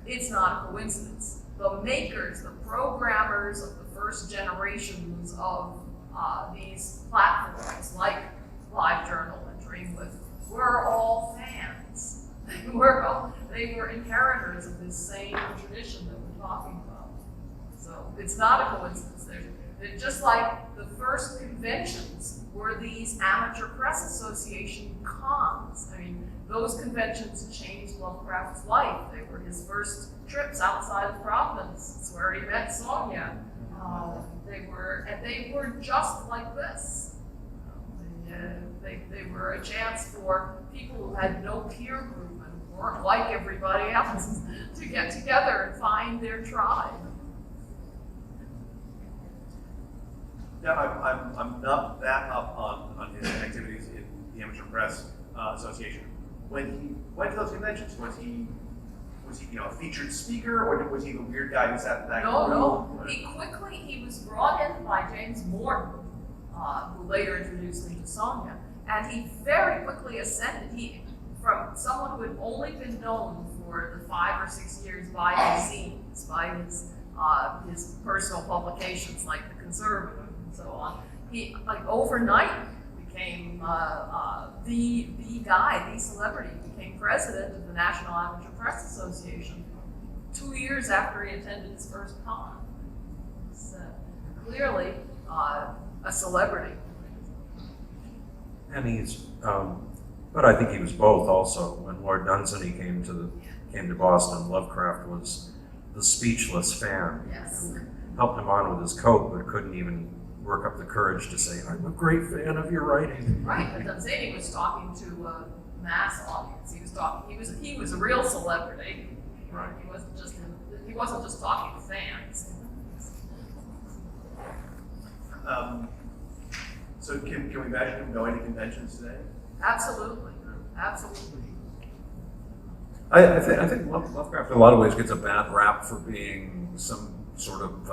it's not a coincidence. The makers, the programmers of the first generations of these platforms, like LiveJournal and Dreamwidth, were all fans. They were inheritors of this same tradition that we're talking about. So it's not a coincidence. They're just like the first conventions were these amateur press association cons. I mean, those conventions changed Lovecraft's life. They were his first trips outside of Providence. It's where he met Sonia. They were just like this. They were a chance for people who had no peer group and weren't like everybody else to get together and find their tribe. Yeah, I'm not that up on his activities in the Amateur Press Association. When he went to those conventions, was he a featured speaker, or was he the weird guy who sat in the back of the room? No. He was brought in by James Morton, who later introduced him to Sonia, and he very quickly ascended. From someone who had only been known for the 5 or 6 years by his zines, by his personal publications like The Conservative and so on. He overnight became the guy, the celebrity. He became president of the National Amateur Press Association 2 years after he attended his first con. He's clearly a celebrity. And he's, but I think he was both also. When Lord Dunsany came to Boston, Lovecraft was the speechless fan. Yes. Who helped him on with his coat, but couldn't even work up the courage to say, "I'm a great fan of your writing." Right, but Dunsany was talking to a mass audience. He was a real celebrity. Right. He wasn't just talking to fans. So can we imagine him going to conventions today? Absolutely. I think Lovecraft in a lot of ways gets a bad rap for being some sort of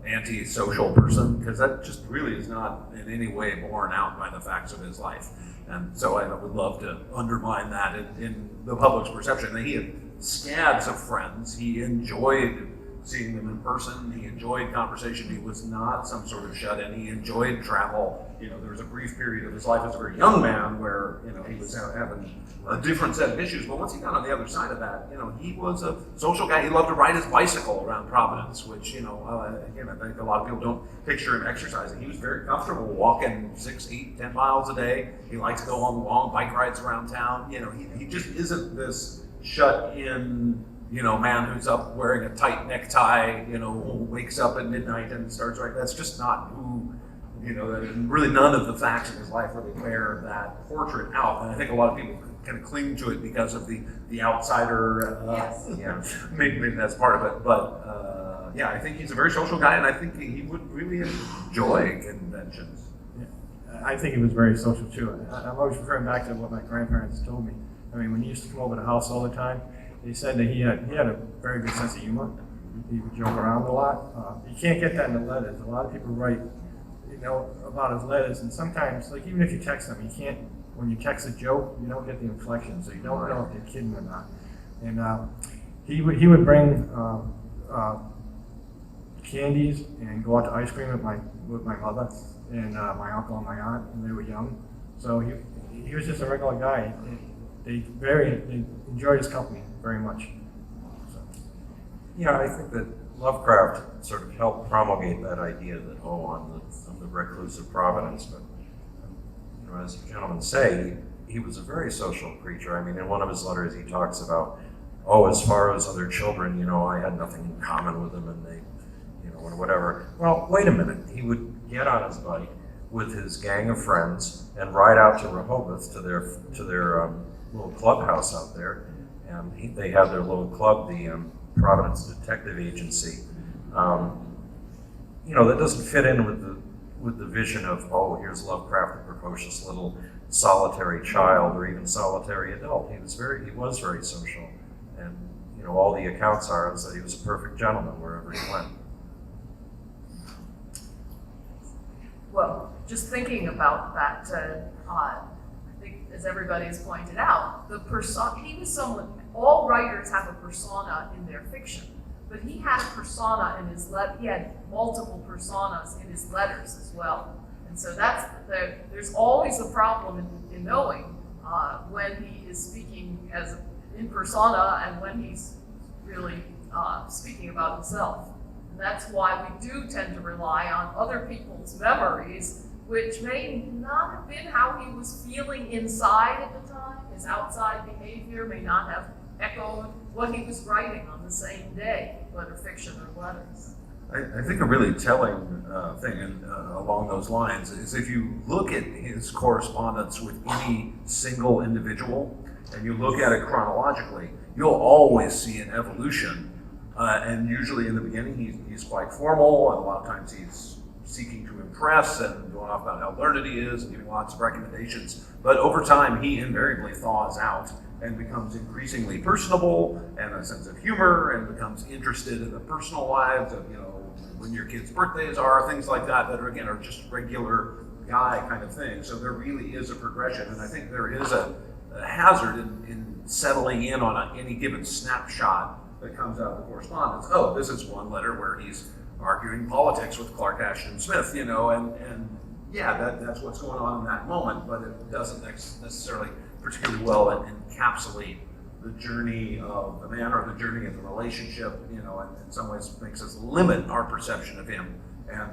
anti-social person, because that just really is not in any way borne out by the facts of his life. And so I would love to undermine that in the public's perception. He had scads of friends. He enjoyed seeing them in person. He enjoyed conversation. He was not some sort of shut-in. He enjoyed travel. There was a brief period of his life as a very young man where, he was having a different set of issues. But once he got on the other side of that, he was a social guy. He loved to ride his bicycle around Providence, which, again, I think a lot of people don't picture him exercising. He was very comfortable walking 6, 8, 10 miles a day. He liked to go on long bike rides around town. He just isn't this shut-in, man who's up wearing a tight necktie, who wakes up at midnight and starts writing. That's just not who, really none of the facts of his life really bear that portrait out. And I think a lot of people kind of cling to it because of the outsider. Yes. Yeah, maybe that's part of it. But I think he's a very social guy, and I think he would really enjoy conventions. I think he was very social too. I'm always referring back to what my grandparents told me. I mean, when he used to come over to the house all the time, they said that he had a very good sense of humor. He would joke around a lot. You can't get that in the letters. A lot of people write, about his letters, and sometimes, like even if you text them, you can't. When you text a joke, you don't get the inflection, so you don't know if they're kidding or not. And he would bring candies and go out to ice cream with my mother and my uncle and my aunt when they were young. So he was just a regular guy. They enjoyed his company very much. So. Yeah, I think that Lovecraft sort of helped promulgate that idea that, I'm the recluse of Providence. But as you gentlemen say, he was a very social creature. I mean, in one of his letters, he talks about, as far as other children, I had nothing in common with them, and they, or whatever. Well, wait a minute. He would get on his bike with his gang of friends and ride out to Rehoboth to their little clubhouse out there, and they had their little club, the Providence Detective Agency. That doesn't fit in with the vision of, here's Lovecraft, a precocious little solitary child or even solitary adult. He was very social, and all the accounts are is that he was a perfect gentleman wherever he went. Well, just thinking about that, I think, as everybody has pointed out, he was someone. All writers have a persona in their fiction, but he had a persona in his he had multiple personas in his letters as well, and so there's always a problem in knowing when he is speaking as in persona and when he's really speaking about himself. And that's why we do tend to rely on other people's memories, which may not have been how he was feeling inside at the time. His outside behavior may not have echoed what he was writing on the same day, whether fiction or letters. I think a really telling thing along those lines is if you look at his correspondence with any single individual and you look at it chronologically, you'll always see an evolution. And usually in the beginning, he's quite formal, and a lot of times he's seeking to impress and going off about how learned he is and giving lots of recommendations. But over time, he invariably thaws out and becomes increasingly personable and a sense of humor and becomes interested in the personal lives of, when your kids' birthdays are, things like that are just regular guy kind of thing. So there really is a progression, and I think there is a hazard in settling in on any given snapshot that comes out of the correspondence. This is one letter where he's arguing politics with Clark Ashton Smith, and that's what's going on in that moment, but it doesn't necessarily particularly well encapsulate the journey of the man or the journey of the relationship, and in some ways makes us limit our perception of him. And,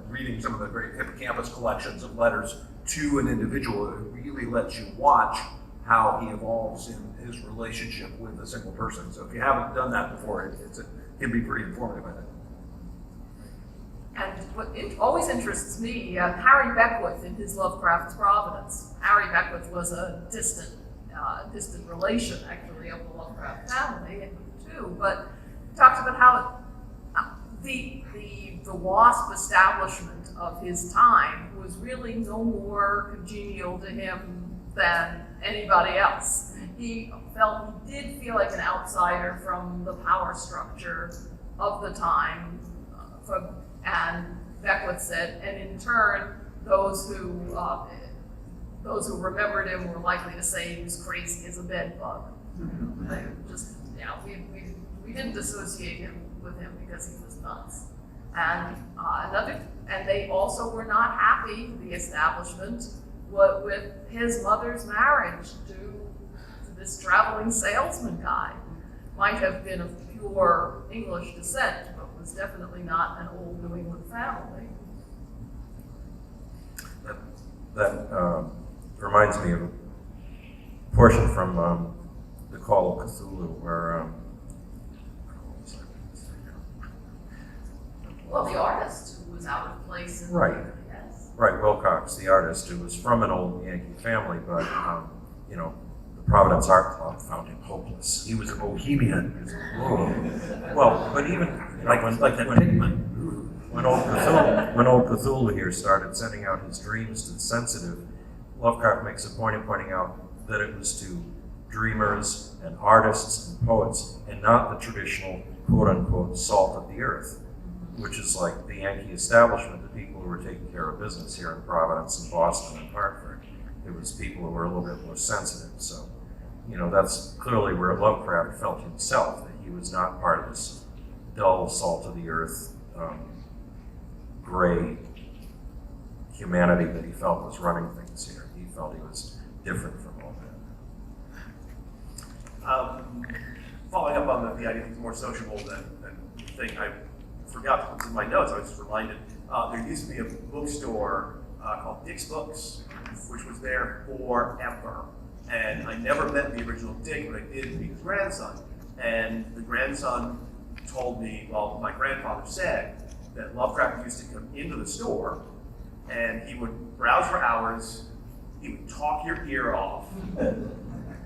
reading some of the great hippocampus collections of letters to an individual, it really lets you watch how he evolves in his relationship with a single person. So if you haven't done that before, it can be pretty informative, I think. And what always interests me, Harry Beckwith in his Lovecraft's Providence. Harry Beckwith was a distant relation, actually, of the Lovecraft family, too. But he talks about how the WASP establishment of his time was really no more congenial to him than anybody else. He did feel like an outsider from the power structure of the time, and Beckwith said, and in turn, those who remembered him were likely to say he was crazy as a bed bug. We didn't associate with him because he was nuts. And they also were not happy, the establishment, with his mother's marriage to this traveling salesman guy. Might have been of pure English descent, but was definitely not an old New England family. That reminds me of a portion from The Call of Cthulhu, where Well, the artist who was out of place. Right. Yes. Right, Wilcox, the artist, who was from an old Yankee family, but the Providence Art Club found him hopeless. He was a bohemian. Well, but even when old Cthulhu here started sending out his dreams to the sensitive, Lovecraft makes a point of pointing out that it was to dreamers and artists and poets, and not the traditional quote-unquote salt of the earth, which is like the Yankee establishment, the people who were taking care of business here in Providence and Boston and Hartford. It was people who were a little bit more sensitive. So, that's clearly where Lovecraft felt himself, that he was not part of this dull, salt of the earth, gray humanity that he felt was running things here. He felt he was different from all that. Following up on the idea that he's more sociable than thing, I forgot to put in my notes. I was just reminded there used to be a bookstore called Dick's Books, which was there forever. And I never met the original Dick, but I did meet his grandson. And the grandson told me, well, my grandfather said that Lovecraft used to come into the store and he would browse for hours, he would talk your ear off, and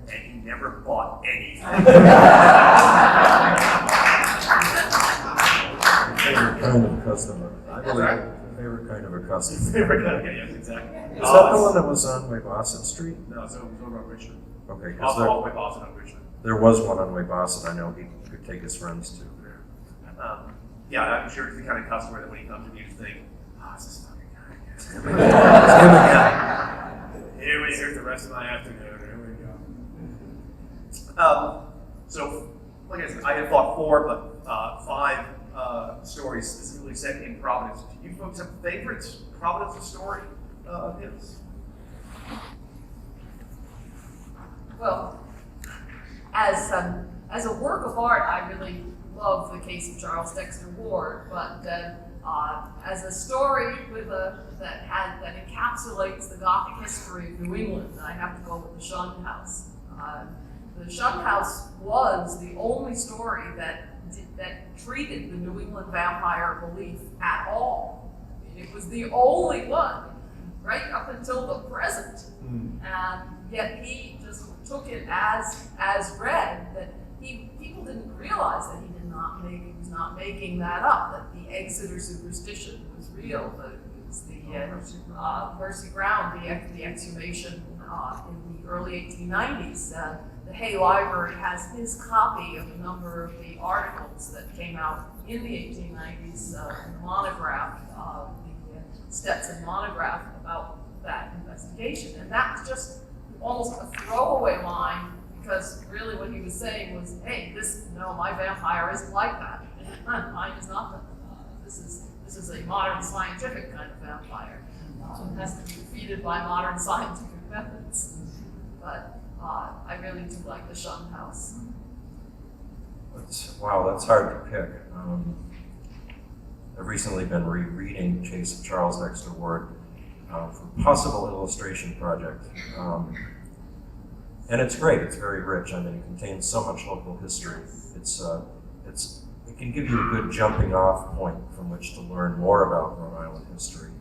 he never bought anything. Favorite kind of customer. I believe favorite kind of a customer. Favorite kind of, yes, exactly. Is that the one that was on Weybosset Street? No, so it was over on Richmond. Okay, Off because by Boston on Richmond. there was one on Weybosset. I know he could take his friends to. Yeah, I'm sure it's the kind of customer that when he comes in, you just think, it's this fucking guy again. It's him again. Here's the rest of my afternoon. Here we go. So, like I said, I had thought 4, but 5 stories specifically set in Providence. Do you folks have favorites? Providence story of his? Well, as a work of art, I really love the case of Charles Dexter Ward, but as a story that encapsulates the Gothic history of New England, I have to go with the Shunned House. The Shunned House was the only story that treated the New England vampire belief at all. It was the only one, right up until the present, and yet he just took it as read, that people didn't realize that he was not making that up, that the Exeter superstition was real, that it was the Mercy Ground, the exhumation in the early 1890s. The Hay Library has his copy of a number of the articles that came out in the 1890s in the monograph, the Stetson monograph about that investigation. And that's just almost a throwaway line, because really what he was saying was, hey, my vampire isn't like that. Mine is not that. This is a modern scientific kind of vampire. It has to be defeated by modern scientific methods. But I really do like the Shunned House. That's hard to pick. I've recently been rereading Case of Charles Dexter Ward for a possible illustration project. And it's great, it's very rich. I mean, it contains so much local history. It can give you a good jumping off point from which to learn more about Rhode Island history.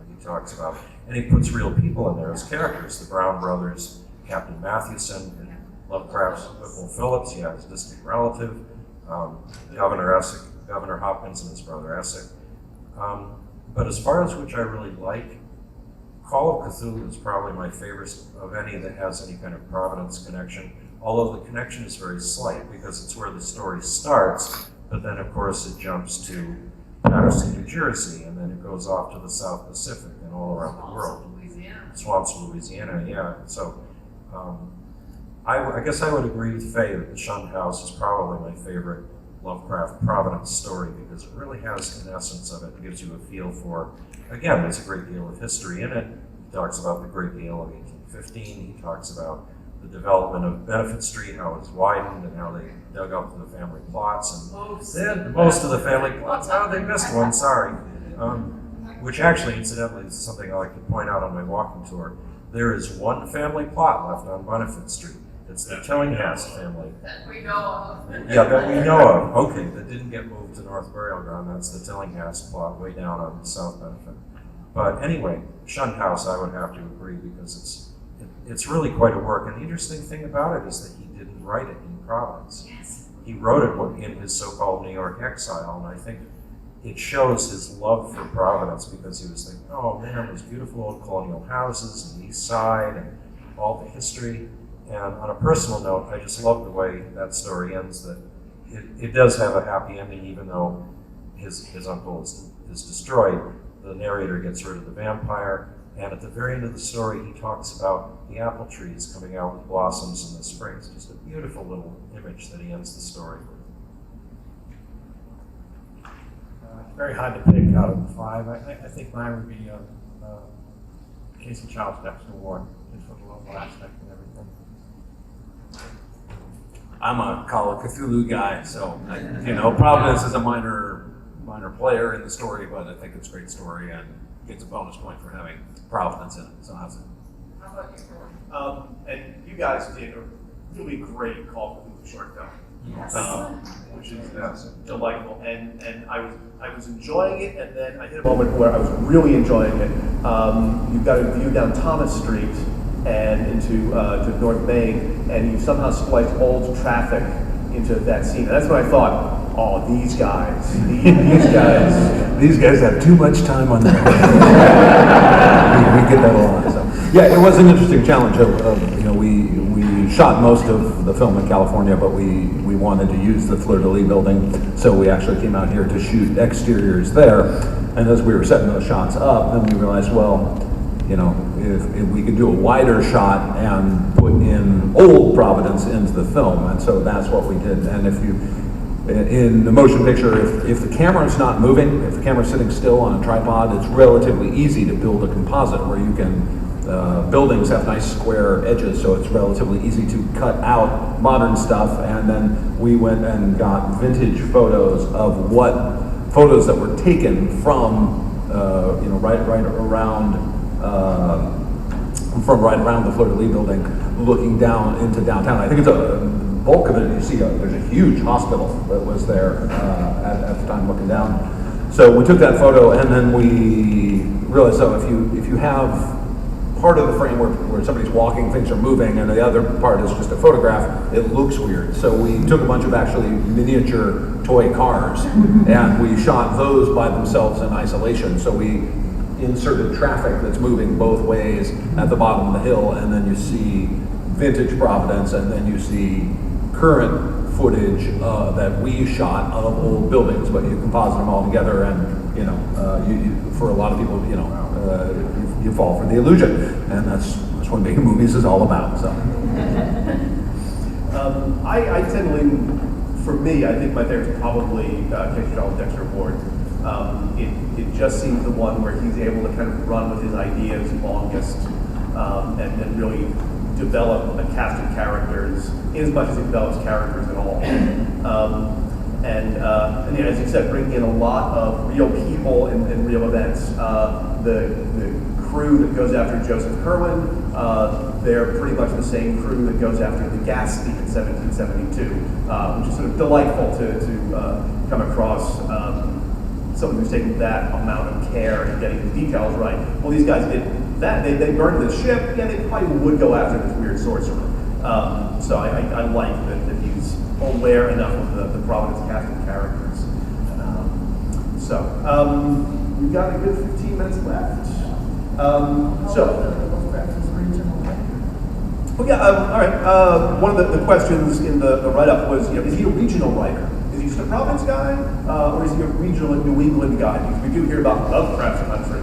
He talks about, and he puts real people in there as characters, the Brown brothers, Captain Mathewson, and Lovecraft's Whipple Phillips, his distant relative, Governor Hopkins and his brother Essex. But as far as which I really like, Call of Cthulhu is probably my favorite of any that has any kind of Providence connection, although the connection is very slight because it's where the story starts, but then of course it jumps to Patterson, New Jersey, and then it goes off to the South Pacific and all around the world. Swamps, Louisiana, yeah. So I guess I would agree with Faye that the Shunned House is probably my favorite Lovecraft Providence story, because it really has an essence of it. It gives you a feel for, again, there's a great deal of history in it. He talks about the Great Deal of 1815. He talks about the development of Benefit Street, how it's widened and how they dug up the family plots. And most of the family plots. Oh, they missed one, sorry. Which actually, incidentally, is something I like to point out on my walking tour. There is one family plot left on Benefit Street. It's the Tillinghast family. That we know of. Yeah, that we know of. Okay, that didn't get moved to North Burial Ground. That's the Tillinghast plot way down on South Benefit. But anyway, Shunned House, I would have to agree, because it's really quite a work. And the interesting thing about it is that he didn't write it in Providence. Yes. He wrote it in his so-called New York exile, and I think it shows his love for Providence, because he was thinking, oh man, those beautiful old colonial houses and the East Side and all the history. And on a personal note, I just love the way that story ends, that it does have a happy ending, even though his uncle is destroyed. The narrator gets rid of the vampire, and at the very end of the story, he talks about the apple trees coming out with blossoms in the spring. It's just a beautiful little image that he ends the story with. It's very hard to pick out of the 5. I think mine would be Casey Child's Dexter Ward, just for the local aspect and everything. I'm a Call of Cthulhu guy, so Providence is a minor player in the story, but I think it's a great story and gets a bonus point for having Providence in it. So how's it? How about you, Rory? And you guys did a really great Call of Cthulhu short film. Yes. Which is delightful, and I was enjoying it, and then I hit a moment where I was really enjoying it. You've got a view down Thomas Street and into to North Main, and you somehow spliced old traffic into that scene. And that's when I thought, oh, these guys have too much time on their hands. we get that a lot. So. Yeah, it was an interesting challenge. We shot most of the film in California, but we wanted to use the Fleur-de-Lis building, so we actually came out here to shoot exteriors there. And as we were setting those shots up, then we realized, well, if we could do a wider shot and put in old Providence into the film, and so that's what we did. And in the motion picture, if the camera's not moving, if the camera's sitting still on a tripod, it's relatively easy to build a composite where you can, buildings have nice square edges, so it's relatively easy to cut out modern stuff. And then we went and got vintage photos of photos that were taken from, right around the Fleur-de-Lis building, looking down into downtown. I think it's a bulk of it. You see, there's a huge hospital that was there at the time, looking down. So we took that photo, and then we realized, so if you have part of the frame where somebody's walking, things are moving, and the other part is just a photograph, it looks weird. So we took a bunch of actually miniature toy cars, and we shot those by themselves in isolation. So we inserted traffic that's moving both ways at the bottom of the hill, and then you see vintage Providence, and then you see current footage that we shot of old buildings, but you composite them all together, and for a lot of people, you fall for the illusion, and that's what making movies is all about. So, I tend to lean. For me, I think my favorite is probably Casey Child's Dexter Ward. It just seems the one where he's able to kind of run with his ideas longest, and really develop a cast of characters in as much as he develops characters at all. And as you said, bringing in a lot of real people and real events. The crew that goes after Joseph Kerwin, they're pretty much the same crew that goes after the Gatsby in 1772, which is sort of delightful to come across someone who's taken that amount of care and getting the details right. Well, these guys did that. They burned the ship. Yeah, they probably would go after this weird sorcerer. So I like that he's aware enough of the Providence cast of characters. We've got a good 15 minutes left. All right. One of the questions in the write-up was, is he a regional writer? Is he just a Providence guy, or is he a regional New England guy? Because we do hear about Lovecraft's country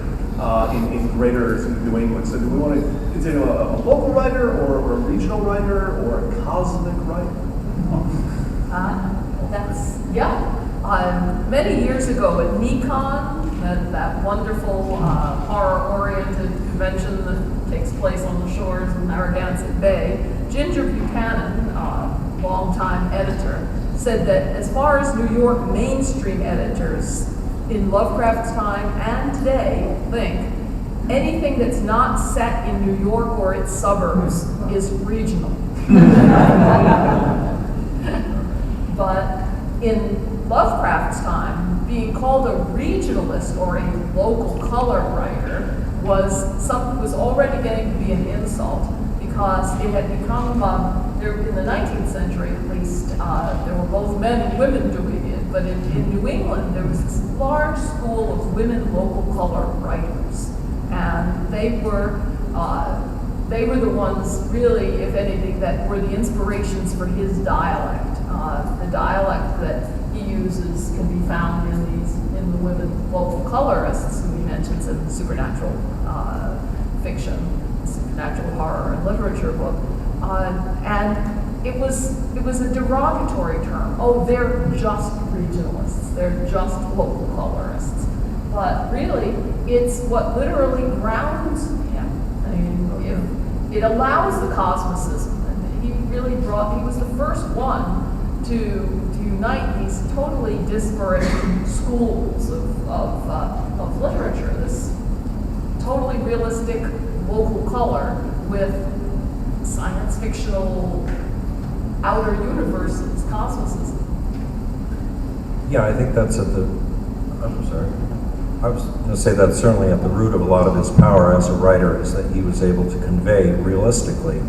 in greater New England. So do we want to consider a local writer, or a regional writer, or a cosmic writer? Many years ago at Nikon, that wonderful horror-oriented convention that takes place on the shores of Narragansett Bay, Ginger Buchanan, longtime editor, said that as far as New York mainstream editors in Lovecraft's time and today think, anything that's not set in New York or its suburbs is regional. But in Lovecraft's time, being called a regionalist or a local color writer was already getting to be an insult, because it had become, in the 19th century at least, there were both men and women doing it, but in New England there was this large school of women local color writers, and they were the ones really, if anything, that were the inspirations for his dialect. The dialect that he uses can be found in the women local colorists who he mentions in the supernatural fiction, supernatural horror and literature book. And it was a derogatory term. Oh, they're just regionalists. They're just local colorists. But really, it's what literally grounds him. I mean, it allows the cosmicism. And he was the first one to unite these totally disparate schools of literature. This totally realistic local color with science fictional outer universes, cosmicism. Yeah, I think that's at the, I'm sorry. I was going to say that's certainly at the root of a lot of his power as a writer, is that he was able to convey realistically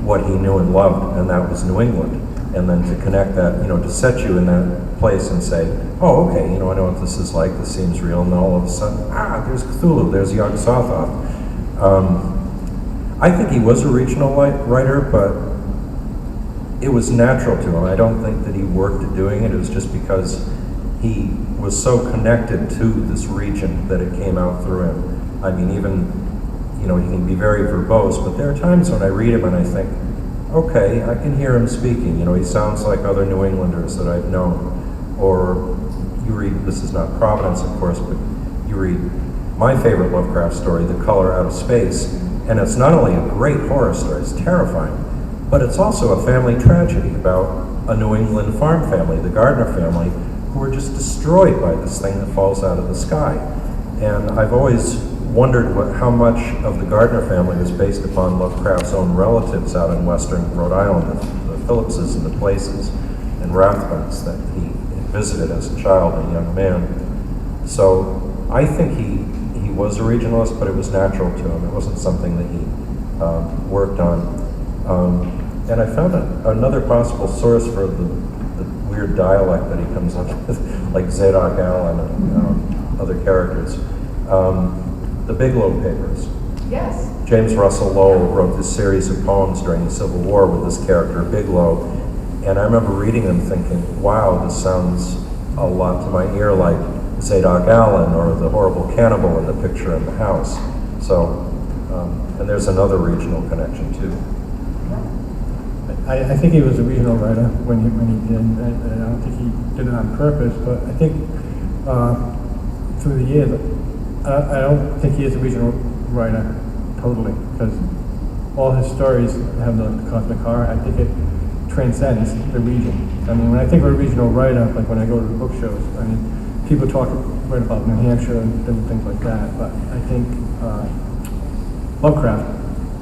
what he knew and loved, and that was New England. And then to connect that, to set you in that place and say, oh, okay, I know what this is like, this seems real, and then all of a sudden, there's Cthulhu, there's Yog-Sothoth. I think he was a regional writer, but it was natural to him. I don't think that he worked at doing it. It was just because he was so connected to this region that it came out through him. I mean, even, he can be very verbose, but there are times when I read him and I think, okay, I can hear him speaking. He sounds like other New Englanders that I've known. Or you read, this is not Providence, of course, but you read my favorite Lovecraft story, The Color Out of Space, and it's not only a great horror story, it's terrifying, but it's also a family tragedy about a New England farm family, the Gardner family, who were just destroyed by this thing that falls out of the sky. And I've always wondered how much of the Gardner family was based upon Lovecraft's own relatives out in western Rhode Island, the Phillipses and the Places and Rathbons that he visited as a child and a young man. So I think he was a regionalist, but it was natural to him. It wasn't something that he worked on. And I found another possible source for the weird dialect that he comes up with, like Zadok Allen and other characters. The Bigelow Papers. Yes. James Russell Lowell wrote this series of poems during the Civil War with this character Bigelow, and I remember reading them thinking, wow, this sounds a lot to my ear like Zadok Allen or the horrible cannibal in the picture in the house. So, and there's another regional connection too. I think he was a regional writer when he did, and I don't think he did it on purpose, but I think through the years, I don't think he is a regional writer totally, because all his stories have the cosmic horror. I think it transcends the region. I mean, when I think of a regional writer, like when I go to the book shows, I mean, people write about New Hampshire and different things like that, but I think Lovecraft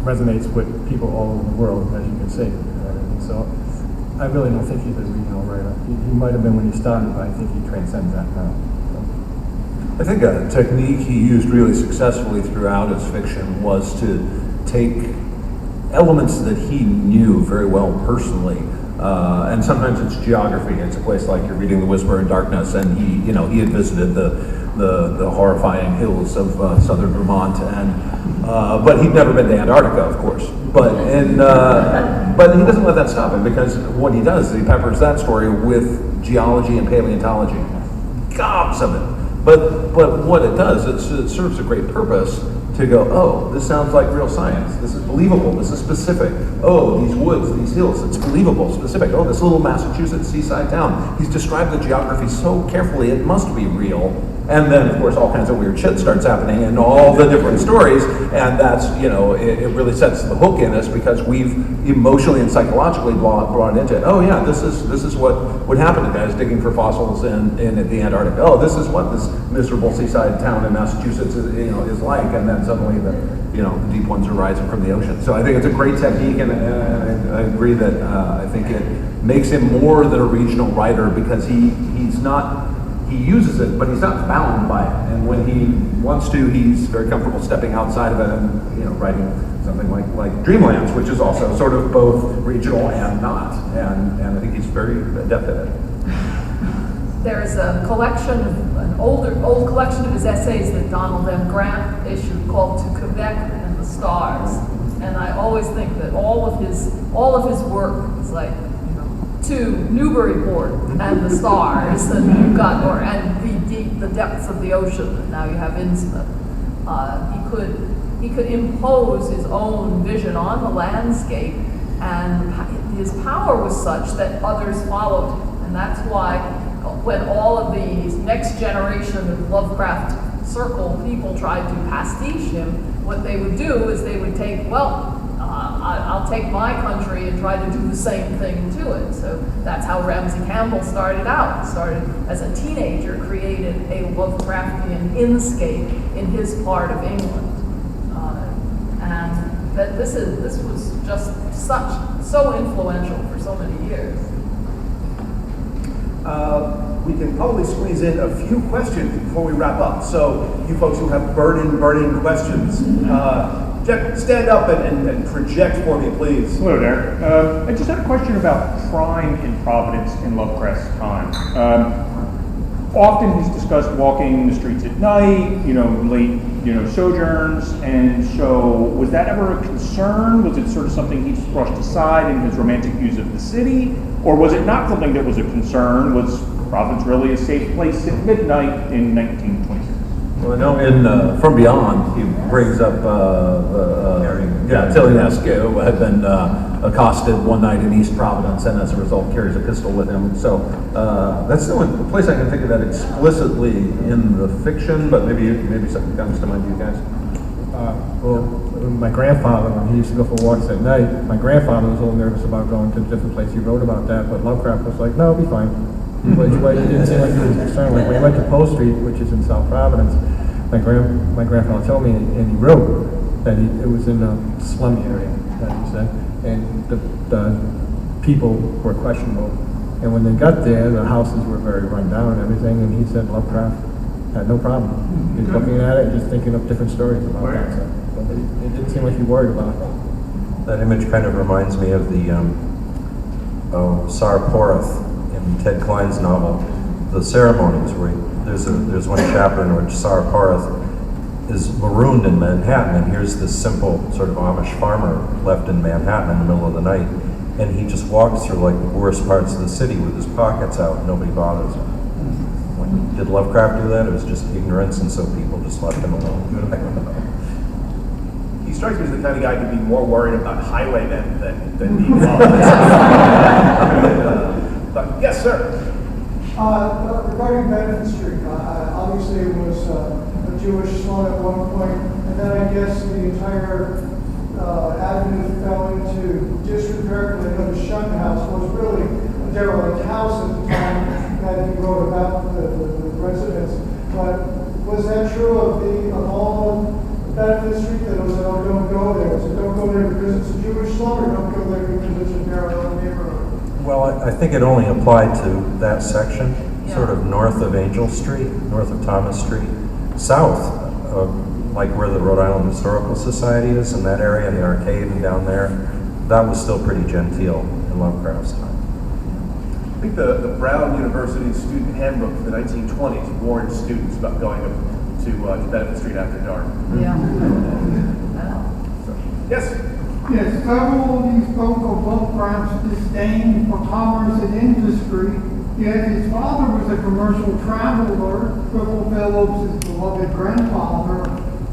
resonates with people all over the world, as you can see. So I really don't think he's a regional writer. He might have been when he started, but I think he transcends that now. I think a technique he used really successfully throughout his fiction was to take elements that he knew very well personally, and sometimes it's geography. It's a place like you're reading The Whisper in Darkness, and he had visited the horrifying hills of southern Vermont, and but he'd never been to Antarctica, of course. But he doesn't let that stop him, because what he does is he peppers that story with geology and paleontology, gobs of it. But what it does, it serves a great purpose to go, oh, this sounds like real science. This is believable. This is specific. Oh, these woods, these hills, it's believable, specific. Oh, this little Massachusetts seaside town. He's described the geography so carefully, it must be real. And then, of course, all kinds of weird shit starts happening in all the different stories, and that's, it really sets the hook in us, because we've emotionally and psychologically brought into it. Oh yeah, this is what would happen to guys digging for fossils in the Antarctic. Oh, this is what this miserable seaside town in Massachusetts is like, and then suddenly the deep ones are rising from the ocean. So I think it's a great technique, and I agree that I think it makes him more than a regional writer, because he uses it, but he's not bound by it. And when he wants to, he's very comfortable stepping outside of it and writing something like Dreamlands, which is also sort of both regional and not. And I think he's very adept at it. There's a collection, an old collection of his essays that Donald M. Grant issued called To Quebec and the Stars. And I always think that all of his work is like, to Newburyport and the stars, and you've got, and the depths of the ocean, and now you have Innsmouth. He could impose his own vision on the landscape, and his power was such that others followed him. And that's why when all of these next generation of Lovecraft circle people tried to pastiche him, what they would do is they would take, I'll take my country and try to do the same thing to it. So that's how Ramsey Campbell started out. He started as a teenager, created a Lovecraftian inscape in his part of England. And that this was just so influential for so many years. We can probably squeeze in a few questions before we wrap up. So you folks who have burning questions, Jeff, stand up and project for me, please. Hello there. I just had a question about crime in Providence in Lovecraft's time. Often he's discussed walking the streets at night, late, sojourns, and so was that ever a concern? Was it sort of something he brushed aside in his romantic views of the city? Or was it not something that was a concern? Was Providence really a safe place at midnight in 1926? Well, I know in From Beyond, he brings up Tilliask, who had been accosted one night in East Providence, and as a result carries a pistol with him. So that's the only place I can think of that explicitly in the fiction, but maybe something comes to mind to you guys. Well, my grandfather, when he used to go for walks at night, my grandfather was a little nervous about going to a different place. He wrote about that, but Lovecraft was like, no, it'll be fine. He didn't seem like he was concerned. Like when he went to Pole Street, which is in South Providence, my grandfather told me, and he wrote that it was in a slum area, that he said, and the people were questionable. And when they got there, the houses were very run down and everything, and he said Lovecraft had no problem. He was looking at it, just thinking of different stories about that. So, but it didn't seem like he worried about it. That image kind of reminds me of the Sar Porth in Ted Klein's novel, The Ceremonies, where there's one chapter in which Sar Porth is marooned in Manhattan, and here's this simple sort of Amish farmer left in Manhattan in the middle of the night, and he just walks through like the worst parts of the city with his pockets out, and nobody bothers him. Did Lovecraft do that? It was just ignorance, and so people just left him alone. I don't know. He strikes me as the kind of guy who'd be more worried about highwaymen than the but yes, sir. Regarding Benefit Street, obviously it was a Jewish slum at one point, and then I guess the entire avenue fell into disrepair. They had to shut the house. It was really a derelict house at the time that he wrote about the residents. But was that true of all Benefit Street, that it was don't go there? So don't go there because it's a Jewish slum, or don't go there because it's a derelict neighborhood? Well, I think it only applied to that section, sort of north of Angel Street, north of Thomas Street, south of like where the Rhode Island Historical Society is, in that area, the arcade and down there. That was still pretty genteel in Lovecraft's time. I think the Brown University student handbook for the 1920s warned students about going to Benefit Street after dark. Yeah. Yes? Yes, several of these spoke of Lovecraft's disdain for commerce and industry, yet his father was a commercial traveler. Whipple Phillips, his beloved grandfather,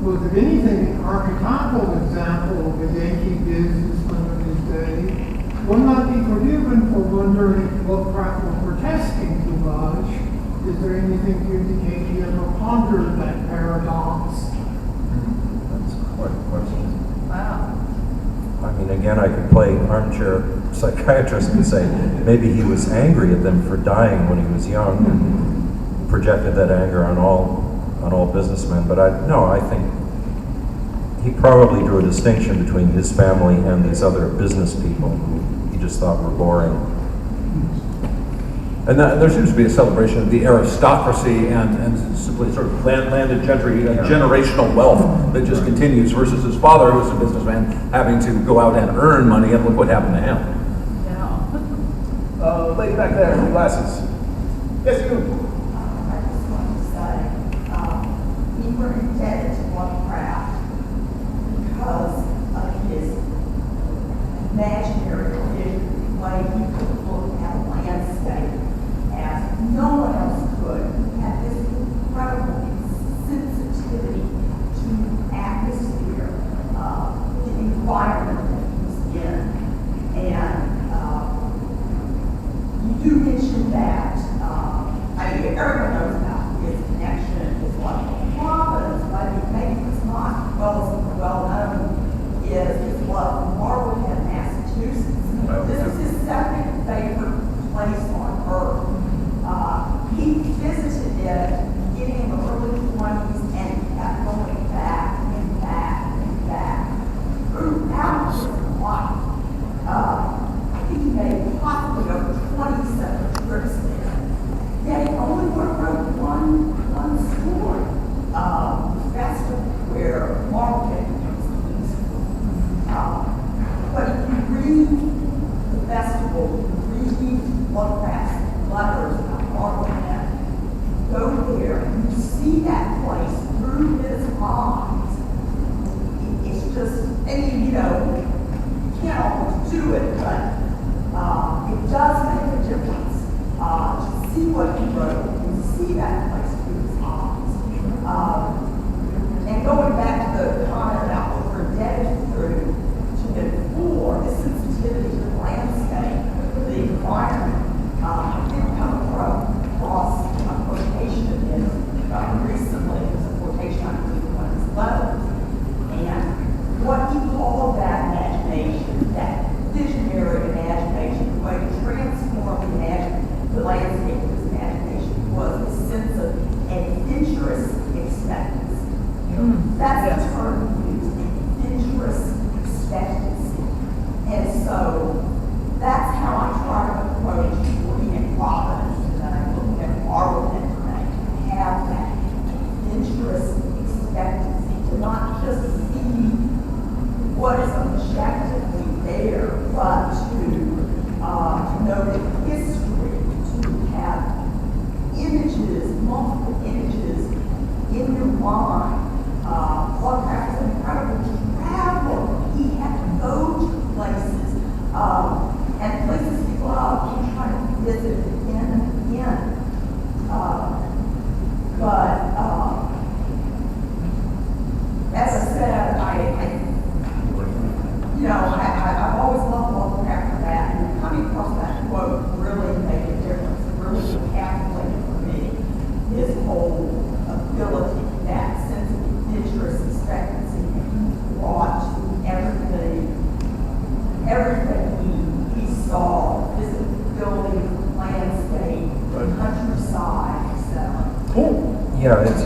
was, if anything, an archetypal example of a Yankee businessman of his day. One might be forgiven for wondering if Lovecraft was protesting too much. Is there anything to indicate he ever pondered that paradox? That's quite a question. Wow. I mean, again, I could play armchair psychiatrist and say maybe he was angry at them for dying when he was young and projected that anger on all businessmen. But I think he probably drew a distinction between his family and these other business people who he just thought were boring. And there seems to be a celebration of the aristocracy and simply sort of landed gentry, generational wealth that just continues, versus his father, who was a businessman, having to go out and earn money, and look what happened to him. Yeah. Lady back there in glasses. Yes, you. I just want to say, we were indebted to Lovecraft because of his imaginary vision, the way he could look at just, and you know, you can't always do it, but it does make a difference to see what he wrote and see that place through his eyes. And going back to the comment about what we're indebted through to it for, the sensitivity to the landscape, the environment, I did come across a quotation of his recently. It was a quotation, I believe, in one of his letters. And what he called that imagination, that visionary imagination, the way to transform the landscape of his imagination was a sense of adventurous expectancy. That's the term he used, adventurous expectancy. And so that's how I try to approach looking at Providence and then I'm looking at Marblehead tonight, to have that adventurous expectancy, to not just see what is objectively there, but to know the history, to have images, multiple images in your mind. Lovecraft is an incredible traveler. He had to go to places, and places he loved, and try to visit again and again. As I said, I've always loved Lovecraft for that, and coming across that quote really made a difference. It really encapsulated for me his whole ability, that sense of adventurous expectancy that he brought to everything he saw, physical buildings, landscape, countryside, etc. Cool. Yeah, it's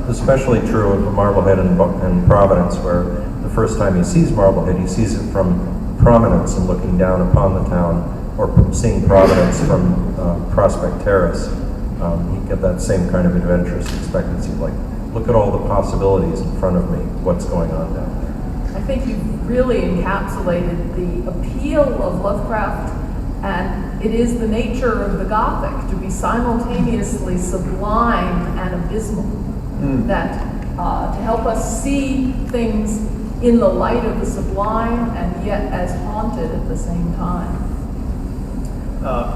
especially true of Marblehead and Providence, where the first time he sees Marblehead, he sees it from prominence and looking down upon the town, or seeing Providence from Prospect Terrace. You get that same kind of adventurous expectancy, like, look at all the possibilities in front of me, what's going on down there. I think you've really encapsulated the appeal of Lovecraft, and it is the nature of the Gothic to be simultaneously sublime and abysmal. That to help us see things in the light of the sublime and yet as haunted at the same time.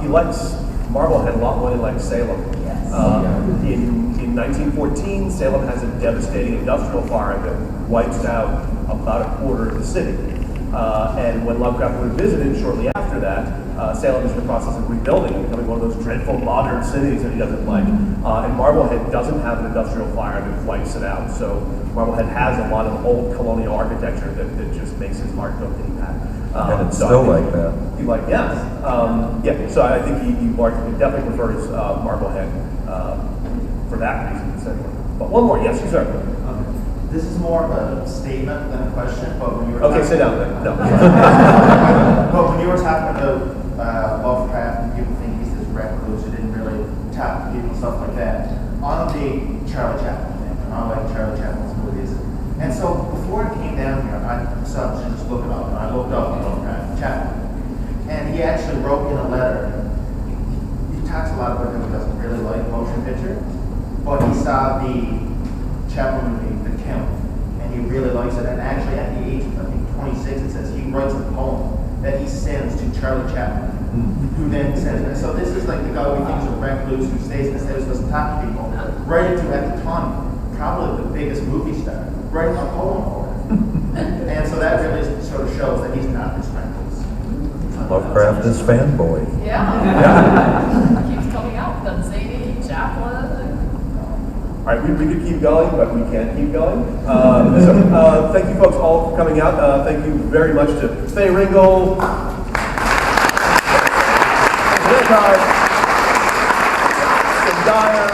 He likes Marblehead a lot more than he likes Salem. Yes. In 1914, Salem has a devastating industrial fire that wipes out about a quarter of the city. And when Lovecraft was visited shortly after that, Salem is in the process of rebuilding and becoming one of those dreadful modern cities that he doesn't like. And Marblehead doesn't have an industrial fire that wipes it out. So Marblehead has a lot of old colonial architecture that just makes his heart go pity pat. And it's still like that. So I think he definitely prefers Marblehead for that reason. But one more, yes, sir. This is more of a statement than a question, but when you were sit down then. No. But when you were talking about Lovecraft and people think he's this recluse who didn't really talk to people and stuff like that, I'm a big Charlie Chaplin fan. I like Charlie Chaplin's movies. And so before I came down here, I decided to just look it up, and I looked up Lovecraft Chaplin. And he actually wrote in a letter, he talks a lot about how he doesn't really like motion picture, but he saw the Chaplin movie, The Count, and he really likes it. And actually, at the age of, I think, 26, it says he writes a poem that he sends to Charlie Chaplin, who then sends it. So this is like the guy we think is a recluse who stays in his house, doesn't talk to people, writing to, at the time, probably the biggest movie star, writing a poem for him. And so that really sort of shows that he's not this recluse. Lovecraft is fanboy. Yeah. Keeps coming out. Doesn't say any Chaplin. All right, we could keep going, but we can't keep going. So thank you folks all for coming out. Thank you very much to Faye Ringel, Tim Dyer,